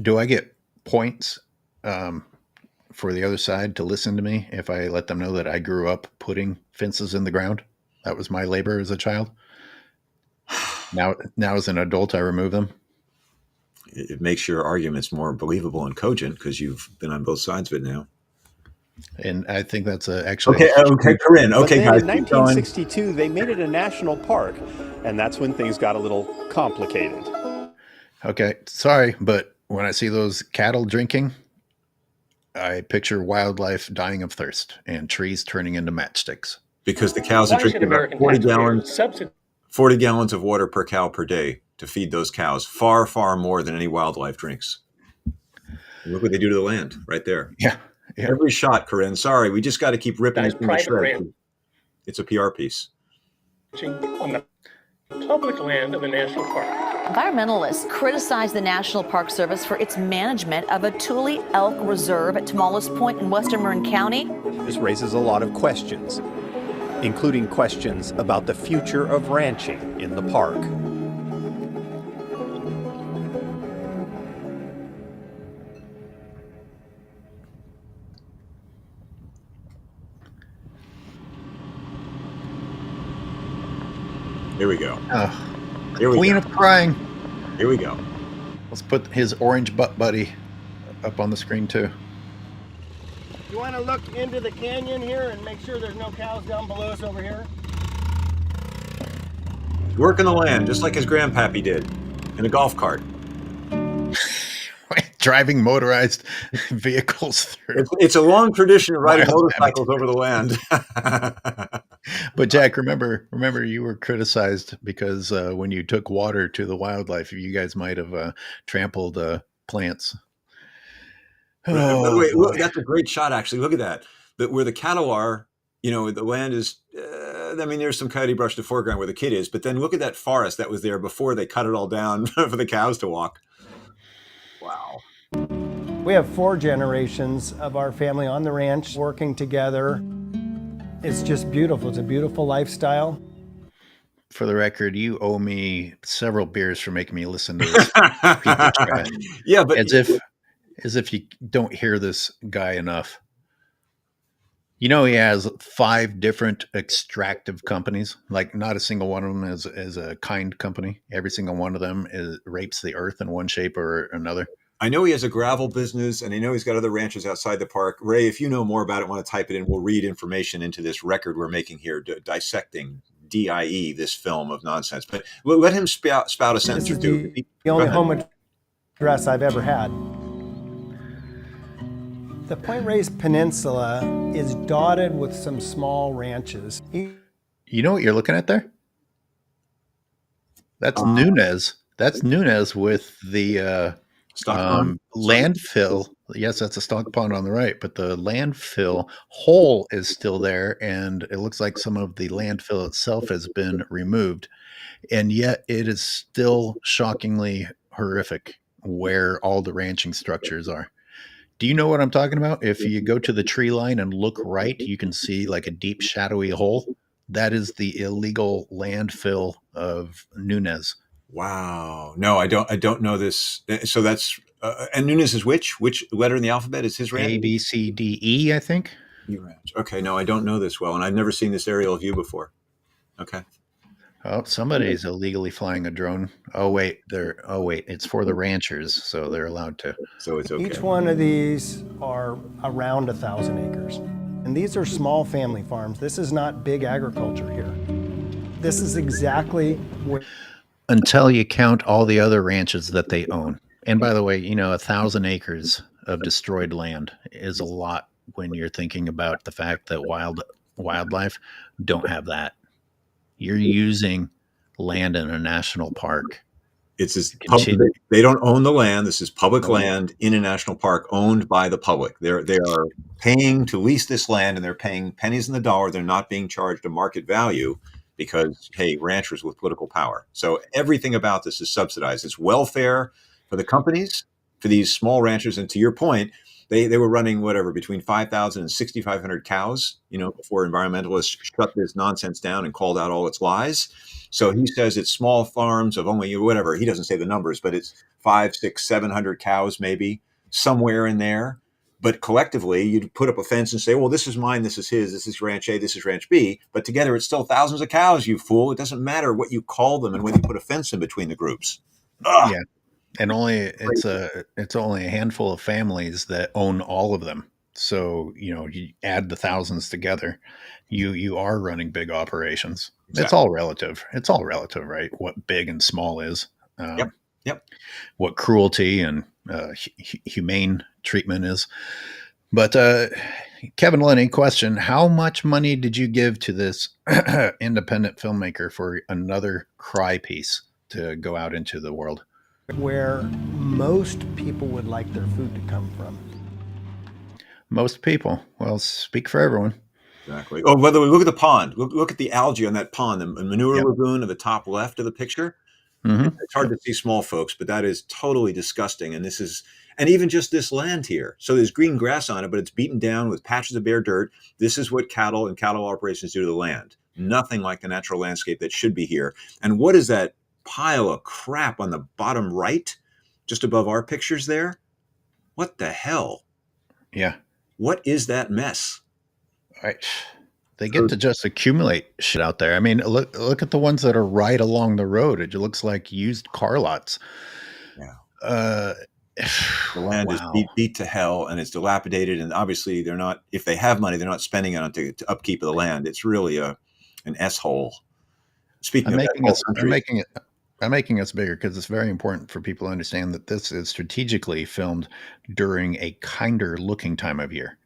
Do I get points for the other side to listen to me if I let them know that I grew up putting fences in the ground? That was my labor as a child. Now as an adult, I remove them. It makes your arguments more believable and cogent because you've been on both sides of it now. And I think that's actually Okay, Corinne. Okay, but then guys, in 1962, they made it a national park, and that's when things got a little complicated. Okay, sorry, but when I see those cattle drinking, I picture wildlife dying of thirst and trees turning into matchsticks. because the cows are drinking about 40 gallons of water per cow per day to feed those cows, far, far more than any wildlife drinks. And look what they do to the land right there. Yeah. Every shot, Corinne. Sorry, we just got to keep ripping this thing to shreds. It's a PR piece. On the public land of a national park. Environmentalists criticize the National Park Service for its management of a Thule elk reserve at Tomales Point in western Marin County. This raises a lot of questions, including questions about the future of ranching in the park. Here we go. Here we Queen go. Of crying. Here we go. Let's put his orange butt buddy up on the screen too. You want to look into the canyon here and make sure there's no cows down below us over here? Working the land, just like his grandpappy did, in a golf cart. Driving motorized vehicles through. It's a long tradition of riding motorcycles over the land. But Jack, remember you were criticized because when you took water to the wildlife, you guys might have trampled plants. Wait, look, that's a great shot, actually. Look at that. Where the cattle are, the land is, there's some coyote brush in the foreground where the kid is, but then look at that forest that was there before they cut it all down for the cows to walk. Wow. We have 4 generations of our family on the ranch working together. It's just beautiful. It's a beautiful lifestyle. For the record, you owe me several beers for making me listen to this. Yeah, but as if you don't hear this guy enough. He has 5 different extractive companies. Like not a single one of them is a kind company. Every single one of them rapes the earth in one shape or another. I know he has a gravel business, and I know he's got other ranches outside the park. Ray, if you know more about it, want to type it in, we'll read information into this record we're making here, dissecting DIE, this film of nonsense. But let him spout a sentence or two. The only home address I've ever had. The Point Reyes Peninsula is dotted with some small ranches. You know what you're looking at there? That's Nunez. That's Nunez with the landfill. Yes, that's a stock pond on the right, but the landfill hole is still there, and it looks like some of the landfill itself has been removed, and yet it is still shockingly horrific where all the ranching structures are. Do you know what I'm talking about? If you go to the tree line and look right, you can see like a deep shadowy hole. That is the illegal landfill of Nunez. Wow. No, I don't know this. So that's and Nunez is which letter in the alphabet is his ranch? A, B, C, D, E, I think. Ranch. Okay. No, I don't know this well, and I've never seen this aerial view before. Okay. Oh, somebody's illegally flying a drone. Oh wait, it's for the ranchers, so they're allowed to. So it's okay. Each one of these are around 1,000 acres. And these are small family farms. This is not big agriculture here. This is exactly where. Until you count all the other ranches that they own. And by the way, 1,000 acres of destroyed land is a lot when you're thinking about the fact that wildlife don't have that. You're using land in a national park. It's this public, they don't own the land. This is public land in a national park owned by the public. They are paying to lease this land, and they're paying pennies in the dollar. They're not being charged a market value because, hey, ranchers with political power. So everything about this is subsidized. It's welfare for the companies, for these small ranchers. And to your point, they were running whatever between 5,000 and 6,500 cows, before environmentalists shut this nonsense down and called out all its lies. So he says it's small farms of only whatever. He doesn't say the numbers, but it's 500, 600, 700 cows, maybe somewhere in there. But collectively, you'd put up a fence and say, well, this is mine, this is his, this is ranch A, this is ranch B. But together, it's still thousands of cows, you fool. It doesn't matter what you call them and when you put a fence in between the groups. Ugh. Yeah. And it's only a handful of families that own all of them. So, you add the thousands together, you are running big operations. Exactly. It's all relative, right? What big and small is. Yep. What cruelty and humane treatment is. But Kevin Lenny, question: how much money did you give to this independent filmmaker for another cry piece to go out into the world? Where most people would like their food to come from. Most people. Well, speak for everyone. Exactly. Oh, by the way, look at the pond. Look at the algae on that pond, the Manure lagoon at the top left of the picture. Mm-hmm. It's hard to see small folks, but that is totally disgusting. And even just this land here. So there's green grass on it, but it's beaten down with patches of bare dirt. This is what cattle and cattle operations do to the land. Nothing like the natural landscape that should be here. And what is that pile of crap on the bottom right, just above our pictures there? What the hell? Yeah. What is that mess? They get to just accumulate shit out there. I mean, look at the ones that are right along the road. It looks like used car lots. Yeah. The land is beat to hell, and it's dilapidated. And obviously, they're not. If they have money, they're not spending it on to upkeep of the land. It's really an s-hole. Speaking I'm making us bigger because it's very important for people to understand that this is strategically filmed during a kinder looking time of year.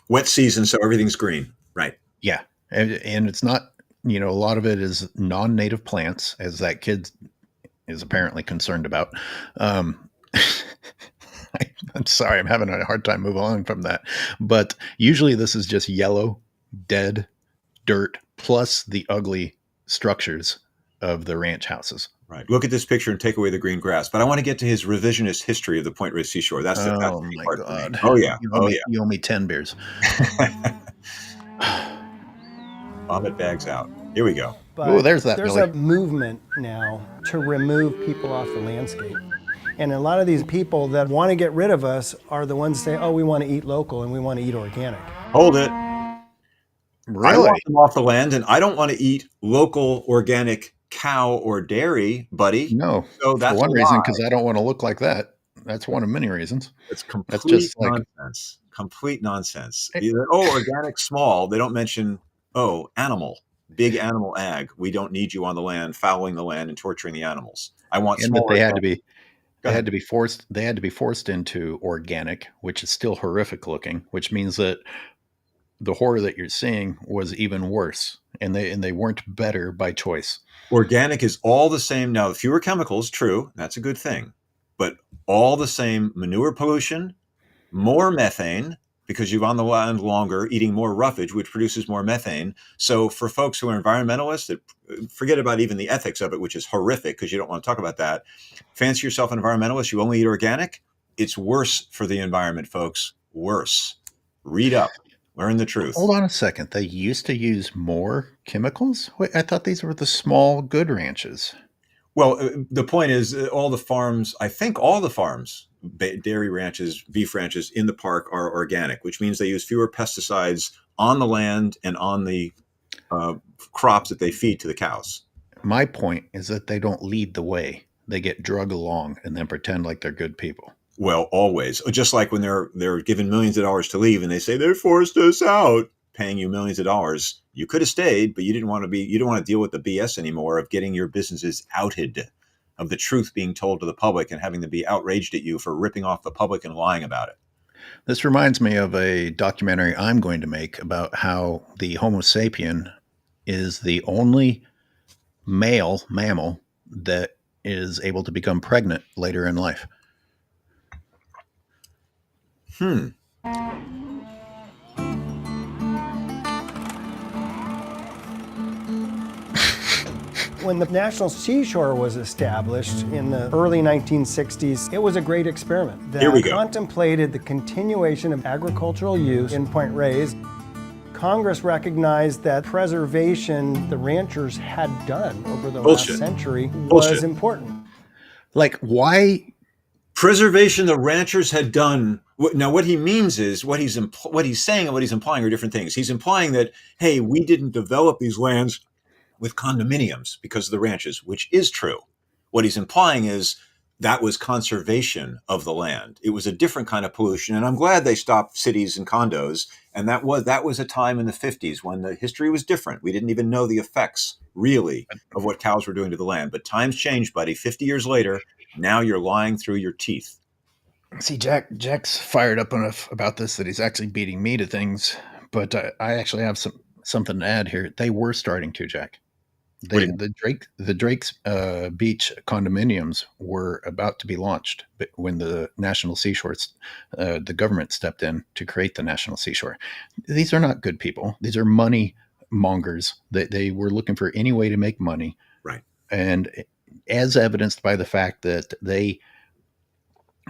Wet season, so everything's green, right? Yeah. And it's not, a lot of it is non-native plants, as that kid is apparently concerned about. I'm sorry, I'm having a hard time moving on from that. But usually this is just yellow, dead dirt, plus the ugly structures of the ranch houses. Right. Look at this picture and take away the green grass. But I want to get to his revisionist history of the Point Reyes seashore. That's the part God. For me. Oh yeah. You owe me 10 beers. Vomit bags out. Here we go. But there's that. There's Billy. a movement now to remove people off the landscape. And a lot of these people that want to get rid of us are the ones saying, oh, we want to eat local and we want to eat organic. Hold it. Really? I want them off the land, and I don't want to eat local organic cow or dairy, buddy. No. So that's one reason, because I don't want to look like that. That's one of many reasons. It's complete That's just nonsense. Complete nonsense. Either, organic, small. They don't mention, animal, big animal ag. We don't need you on the land, fouling the land and torturing the animals. I want small. They had to be forced into organic, which is still horrific looking, which means that the horror that you're seeing was even worse, and they weren't better by choice. Organic is all the same. Now, fewer chemicals, true. That's a good thing. But all the same manure pollution, more methane, because you're on the land longer, eating more roughage, which produces more methane. So for folks who are environmentalists, that forget about even the ethics of it, which is horrific because you don't want to talk about that. Fancy yourself an environmentalist, you only eat organic. It's worse for the environment, folks. Worse. Read up. Learn the truth. Hold on a second. They used to use more chemicals? Wait, I thought these were the small, good ranches. Well, the point is all the farms, dairy ranches, beef ranches in the park are organic, which means they use fewer pesticides on the land and on the crops that they feed to the cows. My point is that they don't lead the way. They get drug along and then pretend like they're good people. Well, always. Just like when they're given millions of dollars to leave and they say they forced us out. paying you millions of dollars. You could have stayed, but you didn't want to deal with the BS anymore of getting your businesses outed, of the truth being told to the public and having to be outraged at you for ripping off the public and lying about it. This reminds me of a documentary I'm going to make about how the Homo sapien is the only male mammal that is able to become pregnant later in life. When the National Seashore was established in the early 1960s, it was a great experiment that Here we go. contemplated the continuation of agricultural use in Point Reyes. Congress recognized that preservation the ranchers had done over the last century was important. Like, why? Preservation the ranchers had done. Now, what he means is what he's saying and what he's implying are different things. He's implying that, hey, we didn't develop these lands with condominiums because of the ranches, which is true. What he's implying is that was conservation of the land. It was a different kind of pollution. And I'm glad they stopped cities and condos. And that was a time in the 50s when the history was different. We didn't even know the effects, really, of what cows were doing to the land. But times changed, buddy. 50 years later, now you're lying through your teeth. See, Jack's fired up enough about this that he's actually beating me to things. But I actually have something to add here. They were starting to, Jack. The Drake's Beach condominiums were about to be launched when the National Seashore, the government stepped in to create the National Seashore. These are not good people. These are money mongers. They were looking for any way to make money. Right. And as evidenced by the fact that they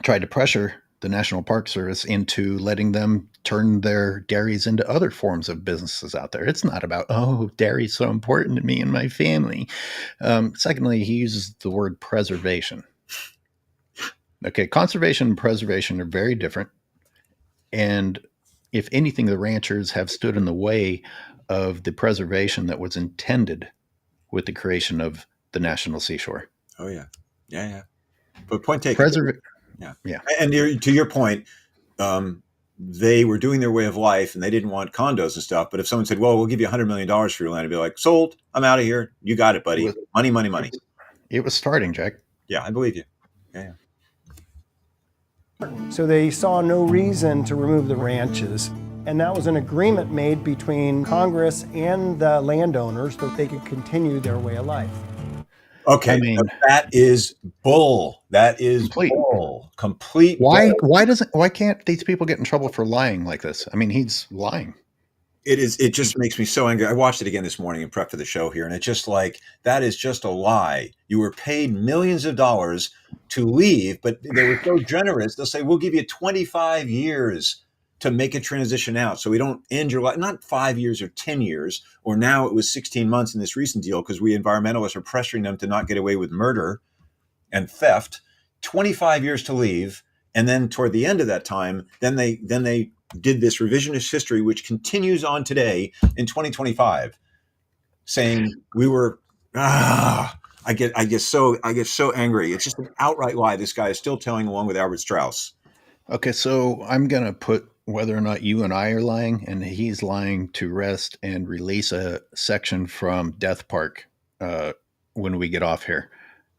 tried to pressure the National Park Service into letting them turn their dairies into other forms of businesses out there. It's not about, oh, dairy's so important to me and my family. Secondly, he uses the word preservation. Okay, conservation and preservation are very different. And if anything, the ranchers have stood in the way of the preservation that was intended with the creation of the National Seashore. Oh, yeah. Yeah. But point taken. Yeah. And to your point, they were doing their way of life and they didn't want condos and stuff. But if someone said, well, we'll give you $100 million for your land, I'd be like, sold. I'm out of here. You got it, buddy. Money. It was starting, Jack. Yeah, I believe you. Yeah. So they saw no reason to remove the ranches. And that was an agreement made between Congress and the landowners that they could continue their way of life. Okay, that is bull. That is bull. Complete. Why can't these people get in trouble for lying like this? I mean, he's lying. It just makes me so angry. I watched it again this morning in prep for the show here, and it's just like, that is just a lie. You were paid millions of dollars to leave, but they were so generous. They'll say, we'll give you 25 years to make a transition out, so we don't end your life, not 5 years or 10 years, or now it was 16 months in this recent deal because we environmentalists are pressuring them to not get away with murder and theft. 25 years to leave, and then toward the end of that time, then they did this revisionist history, which continues on today in 2025, saying we were. I get so angry. It's just an outright lie. This guy is still telling, along with Albert Strauss. Okay, so I'm gonna put whether or not you and I are lying and he's lying to rest and release a section from Death Park when we get off here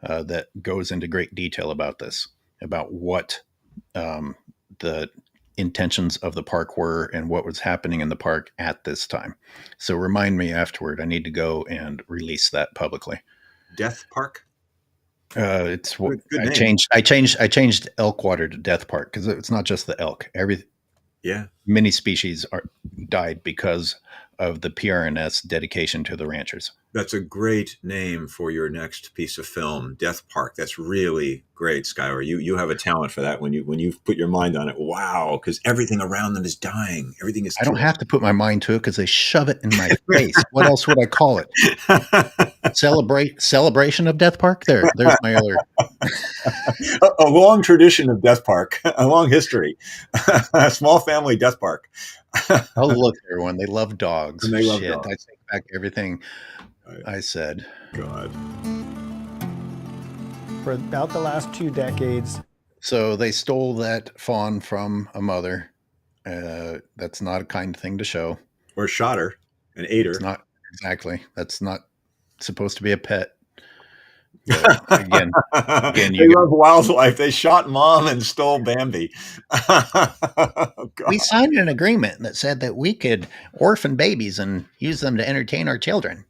that goes into great detail about this, about what the intentions of the park were and what was happening in the park at this time. So remind me afterward. I need to go and release that publicly. Death Park? It's what I changed. I changed Elkwater to Death Park because it's not just the elk. Many species died because of the PRNS dedication to the ranchers. That's a great name for your next piece of film, Death Park. That's really great, Skylar. You have a talent for that when you've put your mind on it. Wow, because everything around them is dying. Everything is. I don't have to put my mind to it because they shove it in my face. What else would I call it? Celebration of Death Park. There's my other. A long tradition of Death Park, a long history. A small family Death Park. Oh, look, everyone. They love dogs. And they love dogs. I take back everything I said. God. For about the last 2 decades. So they stole that fawn from a mother. That's not a kind thing to show. Or shot her and ate her. It's not exactly. That's not supposed to be a pet. But again, they love wildlife. They shot Mom and stole Bambi. Oh, we signed an agreement that said that we could orphan babies and use them to entertain our children.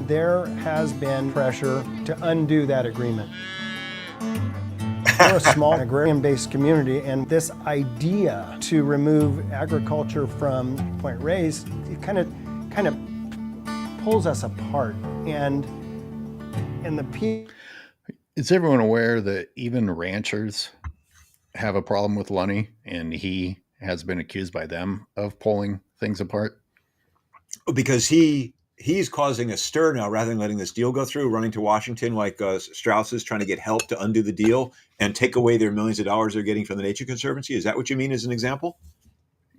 There has been pressure to undo that agreement. We're a small agrarian-based community, and this idea to remove agriculture from Point Reyes, it kind of pulls us apart. And is everyone aware that even ranchers have a problem with Lunny, and he has been accused by them of pulling things apart? Because he's causing a stir now, rather than letting this deal go through, running to Washington like Strauss is trying to get help to undo the deal and take away their millions of dollars they're getting from the Nature Conservancy. Is that what you mean as an example?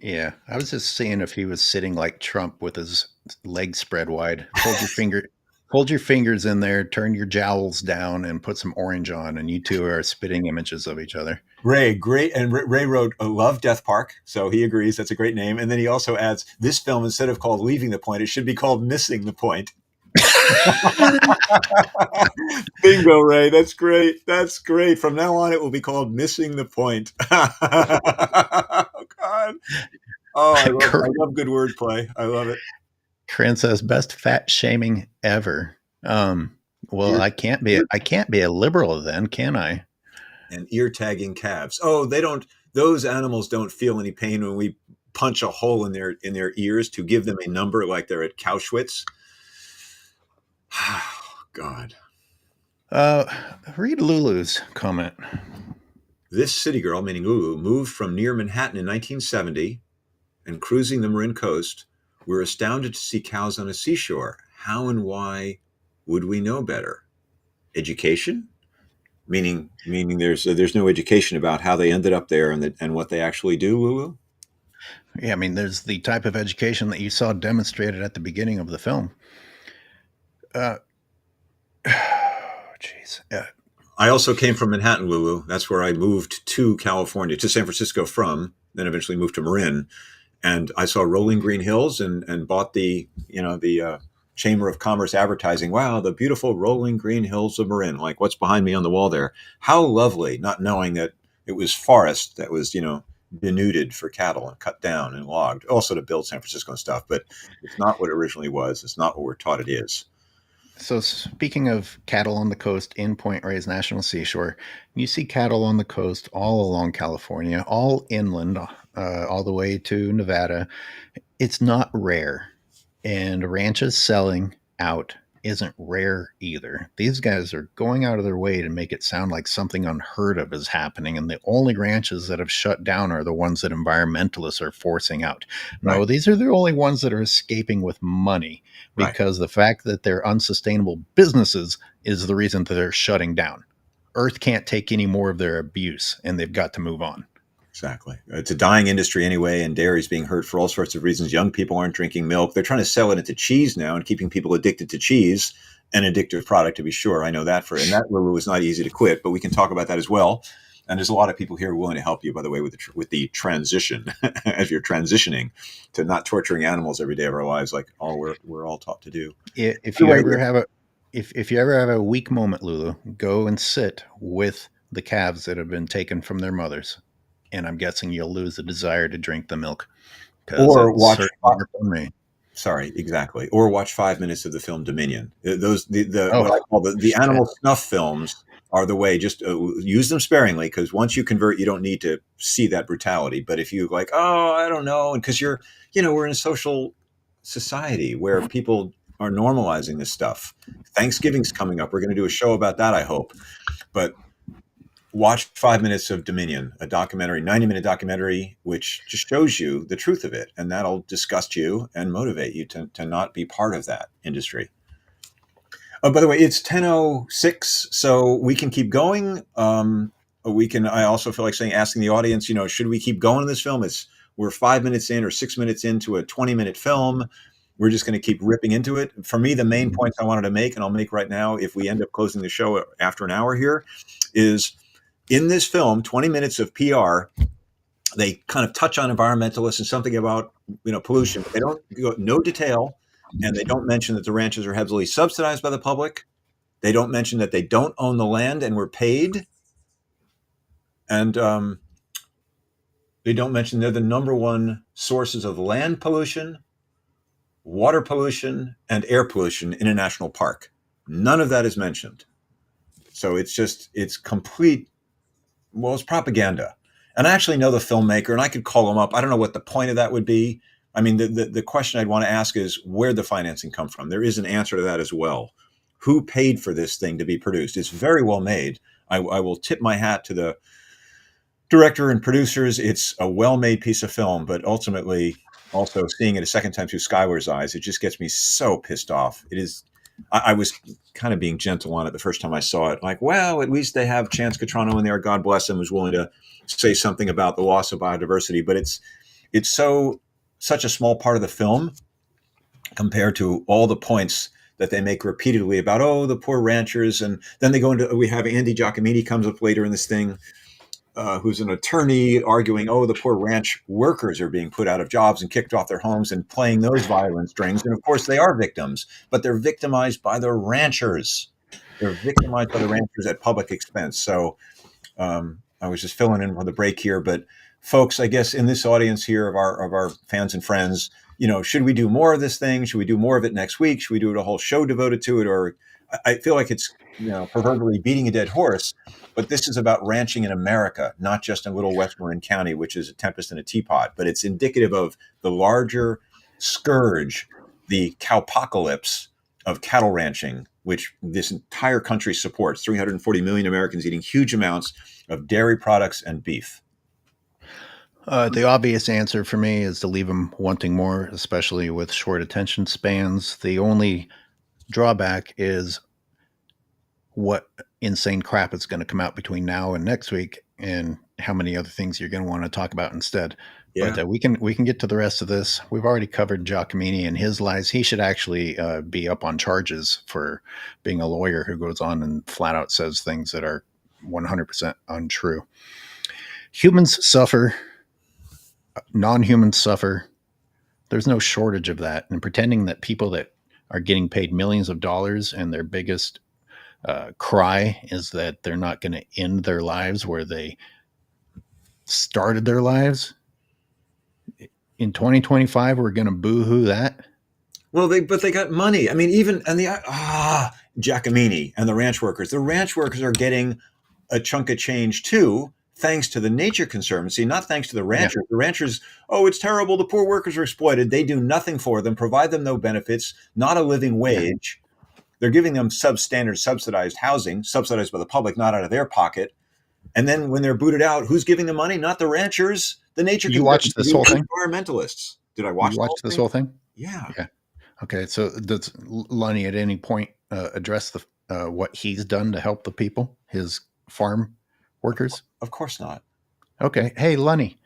Yeah, I was just seeing if he was sitting like Trump with his legs spread wide. Hold your fingers in there, turn your jowls down, and put some orange on, and you two are spitting images of each other. Ray, great. And Ray wrote, love Death Park. So he agrees. That's a great name. And then he also adds, this film, instead of called Leaving the Point, it should be called Missing the Point. Bingo, Ray. That's great. That's great. From now on, it will be called Missing the Point. Oh, God. Oh, I love good wordplay. I love it. Corinne says, best fat shaming ever. Well, I can't be a liberal then, can I? And ear tagging calves. Oh, those animals don't feel any pain when we punch a hole in their ears to give them a number like they're at Auschwitz. Oh, God. Read Lulu's comment. This city girl, meaning Lulu, moved from near Manhattan in 1970 and cruising the Marin coast. We're astounded to see cows on a seashore. How and why would we know better? Education? Meaning there's no education about how they ended up there and what they actually do, Lulu? Yeah, I mean, there's the type of education that you saw demonstrated at the beginning of the film. Jeez. I also came from Manhattan, Lulu. That's where I moved to California, to San Francisco from, then eventually moved to Marin. And I saw rolling green hills and bought the Chamber of Commerce advertising. Wow, the beautiful rolling green hills of Marin. Like, what's behind me on the wall there? How lovely, not knowing that it was forest that was, denuded for cattle and cut down and logged, also to build San Francisco and stuff. But it's not what it originally was. It's not what we're taught it is. So speaking of cattle on the coast in Point Reyes National Seashore, you see cattle on the coast all along California, all inland, all the way to Nevada. It's not rare. And ranches selling out isn't rare either. These guys are going out of their way to make it sound like something unheard of is happening. And the only ranches that have shut down are the ones that environmentalists are forcing out. No, right. These are the only ones that are escaping with money, because the fact that they're unsustainable businesses is the reason that they're shutting down. Earth can't take any more of their abuse, and they've got to move on. Exactly. It's a dying industry anyway, and dairy's being hurt for all sorts of reasons. Young people aren't drinking milk. They're trying to sell it into cheese now and keeping people addicted to cheese, an addictive product, to be sure. I know that and that, Lulu, is not easy to quit, but we can talk about that as well. And there's a lot of people here willing to help you, by the way, with the transition, as you're transitioning to not torturing animals every day of our lives, like we're all taught to do. If you ever have a weak moment, Lulu, go and sit with the calves that have been taken from their mothers. And I'm guessing you'll lose the desire to drink the milk. Or watch. Sorry, exactly. Or watch 5 minutes of the film Dominion. What I call the animal snuff films are the way. Just use them sparingly, because once you convert, you don't need to see that brutality. But if you I don't know, and because we're in a social society where people are normalizing this stuff. Thanksgiving's coming up. We're going to do a show about that, I hope. But watch 5 minutes of Dominion, a documentary, 90-minute documentary, which just shows you the truth of it. And that'll disgust you and motivate you to not be part of that industry. Oh, by the way, it's 10:06, so we can keep going. I also feel like asking the audience, should we keep going in this film? We're 5 minutes in or 6 minutes into a 20-minute film. We're just going to keep ripping into it. For me, the main points I wanted to make, and I'll make right now, if we end up closing the show after an hour here, is in this film, 20 minutes of PR They kind of touch on environmentalists and something about pollution, but they don't go no detail, and they don't mention that the ranches are heavily subsidized by the public. They don't mention that they don't own the land and were paid, and they don't mention they're the number one sources of land pollution, water pollution, and air pollution in a national park. None of that is mentioned. So it's complete. Well, it's propaganda. And I actually know the filmmaker, and I could call him up. I don't know what the point of that would be. I mean, the question I'd want to ask is, where'd the financing come from? There is an answer to that as well. Who paid for this thing to be produced? It's very well made. I will tip my hat to the director and producers. It's a well-made piece of film, but ultimately, also seeing it a second time through Skylar's eyes, it just gets me so pissed off. It is. I was kind of being gentle on it the first time I saw it. Like, well, at least they have Chance Catrano in there. God bless him, who's willing to say something about the loss of biodiversity. But it's such a small part of the film compared to all the points that they make repeatedly about, oh, the poor ranchers. And then they go into, we have Andy Giacomini comes up later in this thing, who's an attorney arguing, oh, the poor ranch workers are being put out of jobs and kicked off their homes, and playing those violin strings. And of course they are victims, but they're victimized by the ranchers. They're victimized by the ranchers at public expense. So I was just filling in for the break here, but folks, I guess in this audience here of our fans and friends, should we do more of this thing? Should we do more of it next week? Should we do a whole show devoted to it? Or I feel like it's, proverbially beating a dead horse, but this is about ranching in America, not just in little West Marin County, which is a tempest in a teapot, but it's indicative of the larger scourge, the cowpocalypse of cattle ranching, which this entire country supports. 340 million Americans eating huge amounts of dairy products and beef. The obvious answer for me is to leave them wanting more, especially with short attention spans. The only drawback is what insane crap is going to come out between now and next week, and how many other things you're going to want to talk about instead. Yeah. But we can get to the rest of this. We've already covered Giacomini and his lies. He should actually be up on charges for being a lawyer who goes on and flat out says things that are 100% untrue. Humans suffer. Non-humans suffer. There's no shortage of that. And pretending that people that are getting paid millions of dollars and their biggest cry is that they're not going to end their lives where they started their lives. In 2025, we're going to boo-hoo that. Well, they got money. I mean, Giacomini and the ranch workers. The ranch workers are getting a chunk of change too, thanks to the Nature Conservancy, not thanks to the ranchers. Yeah. The ranchers, oh, it's terrible. The poor workers are exploited. They do nothing for them, provide them no benefits, not a living wage. Yeah. They're giving them substandard, subsidized housing, subsidized by the public, not out of their pocket. And then when they're booted out, who's giving the money? Not the ranchers, the Nature Conservancy. You watched this whole thing? Environmentalists. Did I watch this whole thing? Yeah. Okay. So does Lonnie at any point address what he's done to help the people, his farm workers? Of course not. Okay. Hey, Lonnie,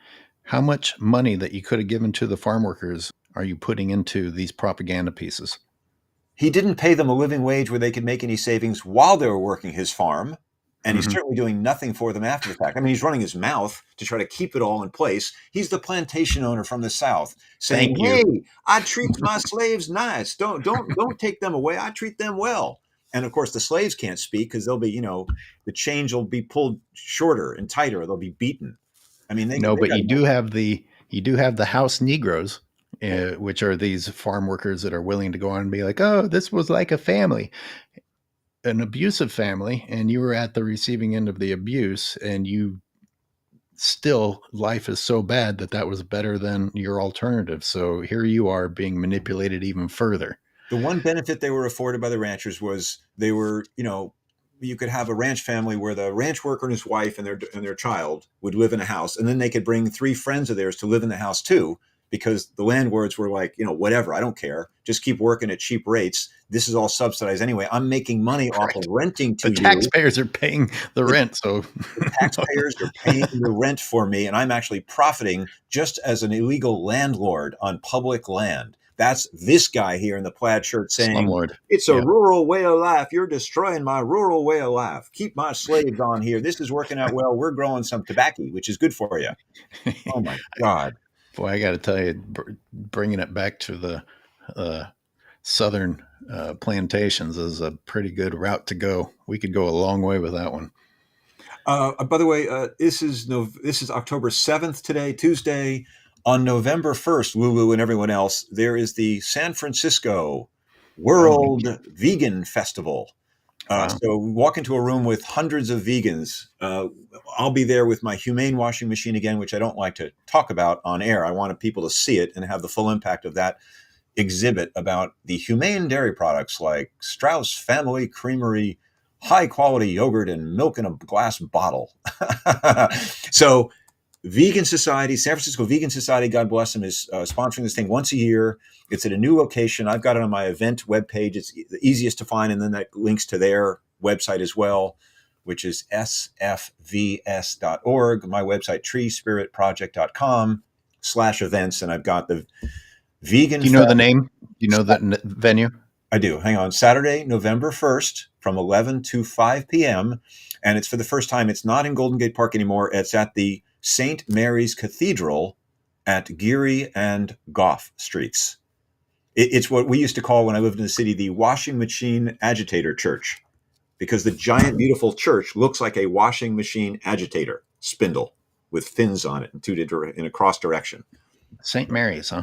how much money that you could have given to the farm workers are you putting into these propaganda pieces? He didn't pay them a living wage where they could make any savings while they were working his farm. And he's certainly doing nothing for them after the fact. I mean, he's running his mouth to try to keep it all in place. He's the plantation owner from the South saying, hey, I treat my slaves nice. Don't take them away. I treat them well. And of course, the slaves can't speak because they'll be, the chains will be pulled shorter and tighter. They'll be beaten. I mean, but you do have the house Negroes, which are these farm workers that are willing to go on and be like, oh, this was like a family. An abusive family, and you were at the receiving end of the abuse, and life is so bad that was better than your alternative. So here you are being manipulated even further. The one benefit they were afforded by the ranchers was they were, you could have a ranch family where the ranch worker and his wife and their child would live in a house, and then they could bring 3 friends of theirs to live in the house too, because the landlords were like, whatever, I don't care. Just keep working at cheap rates. This is all subsidized anyway. I'm making money off of renting to you. The taxpayers are paying the rent. So the taxpayers are paying the rent for me, and I'm actually profiting just as an illegal landlord on public land. That's this guy here in the plaid shirt saying, Slumlord. it's a Yeah. rural way of life. You're destroying my rural way of life. Keep my slaves on here. This is working out well. We're growing some tobacco, which is good for you. Oh, my God. Boy, I got to tell you, bringing it back to the southern plantations is a pretty good route to go. We could go a long way with that one. By the way, this is October 7th today, Tuesday. On November 1st, Lulu and everyone else, there is the San Francisco World Vegan Festival. Wow. So we walk into a room with hundreds of vegans. I'll be there with my humane washing machine again, which I don't like to talk about on air. I wanted people to see it and have the full impact of that exhibit about the humane dairy products like Strauss Family Creamery, high quality yogurt and milk in a glass bottle. So Vegan Society, San Francisco Vegan Society, God bless them, is sponsoring this thing once a year. It's at a new location. I've got it on my event webpage. It's the easiest to find, and then that links to their website as well, which is sfvs.org. My website, treespiritproject.com/events, and I've got the vegan. Do you know the name? Do you know the venue? I do. Hang on. Saturday, November 1st from 11 to 5 p.m. And it's for the first time. It's not in Golden Gate Park anymore. It's at the St. Mary's Cathedral at Geary and Gough Streets. It's what we used to call, when I lived in the city, the washing machine agitator church, because the giant, beautiful church looks like a washing machine agitator spindle with fins on it in a cross direction. St. Mary's, huh?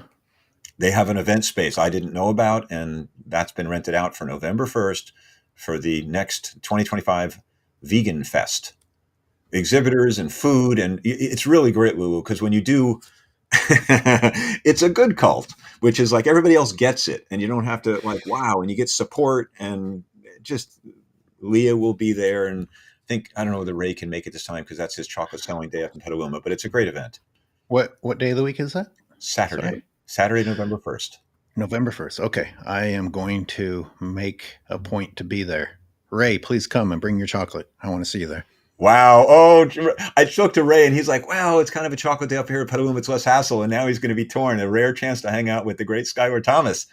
They have an event space I didn't know about, and that's been rented out for November 1st for the next 2025 Vegan Fest. Exhibitors and food, and it's really great, Lulu, because when you do, it's a good cult, which is like everybody else gets it, and you don't have to wow, and you get support, and just Leah will be there, and I don't know whether Ray can make it this time because that's his chocolate selling day up in Petaluma, but it's a great event. What day of the week is that? Saturday, November 1st. November 1st. Okay. I am going to make a point to be there. Ray, please come and bring your chocolate. I want to see you there. Wow. Oh, I spoke to Ray and he's like, well, it's kind of a chocolate day up here at Petaluma. It's less hassle. And now he's going to be torn. A rare chance to hang out with the great Skylar Thomas.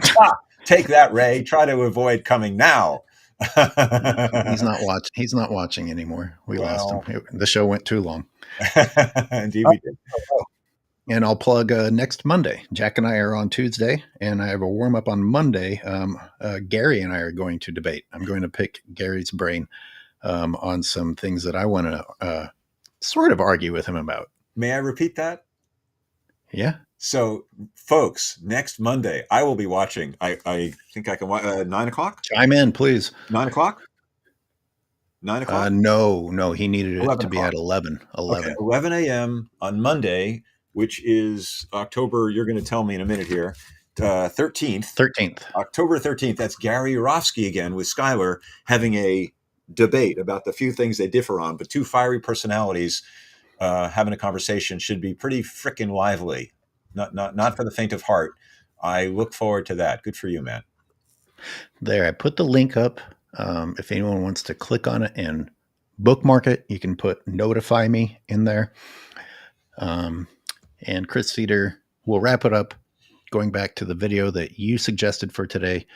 Take that, Ray. Try to avoid coming now. He's not watching anymore. We lost him. The show went too long. Indeed we did. And I'll plug next Monday. Jack and I are on Tuesday, and I have a warm up on Monday. Gary and I are going to debate. I'm going to pick Gary's brain on some things that I want to sort of argue with him about. May I repeat that? Yeah. So, folks, next Monday, I will be watching. I think I can watch 9 o'clock. Chime in, please. 9 o'clock? 9 o'clock? No. He needed it to be at 11. 11. Okay, 11 a.m. on Monday, which is October, you're going to tell me in a minute here, 13th. 13th. October 13th. That's Gary Urofsky again with Skylar having a debate about the few things they differ on, but two fiery personalities having a conversation should be pretty frickin' lively. Not for the faint of heart. I look forward to that. Good for you, man. There, I put the link up. If anyone wants to click on it and bookmark it, you can put notify me in there. And Chris Cedar will wrap it up, going back to the video that you suggested for today.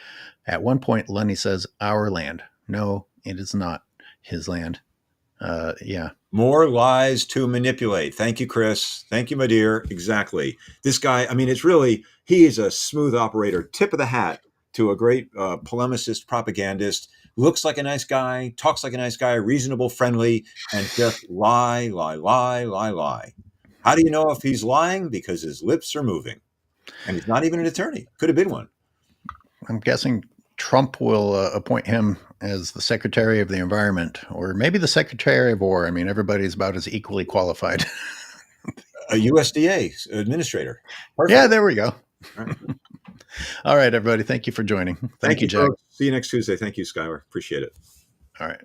At one point, Lenny says, our land. No, it is not his land. Yeah. More lies to manipulate. Thank you, Chris. Thank you, my dear. Exactly. This guy, I mean, he is a smooth operator. Tip of the hat to a great polemicist, propagandist. Looks like a nice guy, talks like a nice guy, reasonable, friendly, and just lie. How do you know if he's lying? Because his lips are moving. And he's not even an attorney. Could have been one. I'm guessing Trump will appoint him as the Secretary of the Environment, or maybe the Secretary of War. I mean, everybody's about as equally qualified. A USDA administrator. Perfect. Yeah, there we go. All right, everybody. Thank you for joining. Thank you, Jack. Folks. See you next Tuesday. Thank you, Skylar. Appreciate it. All right.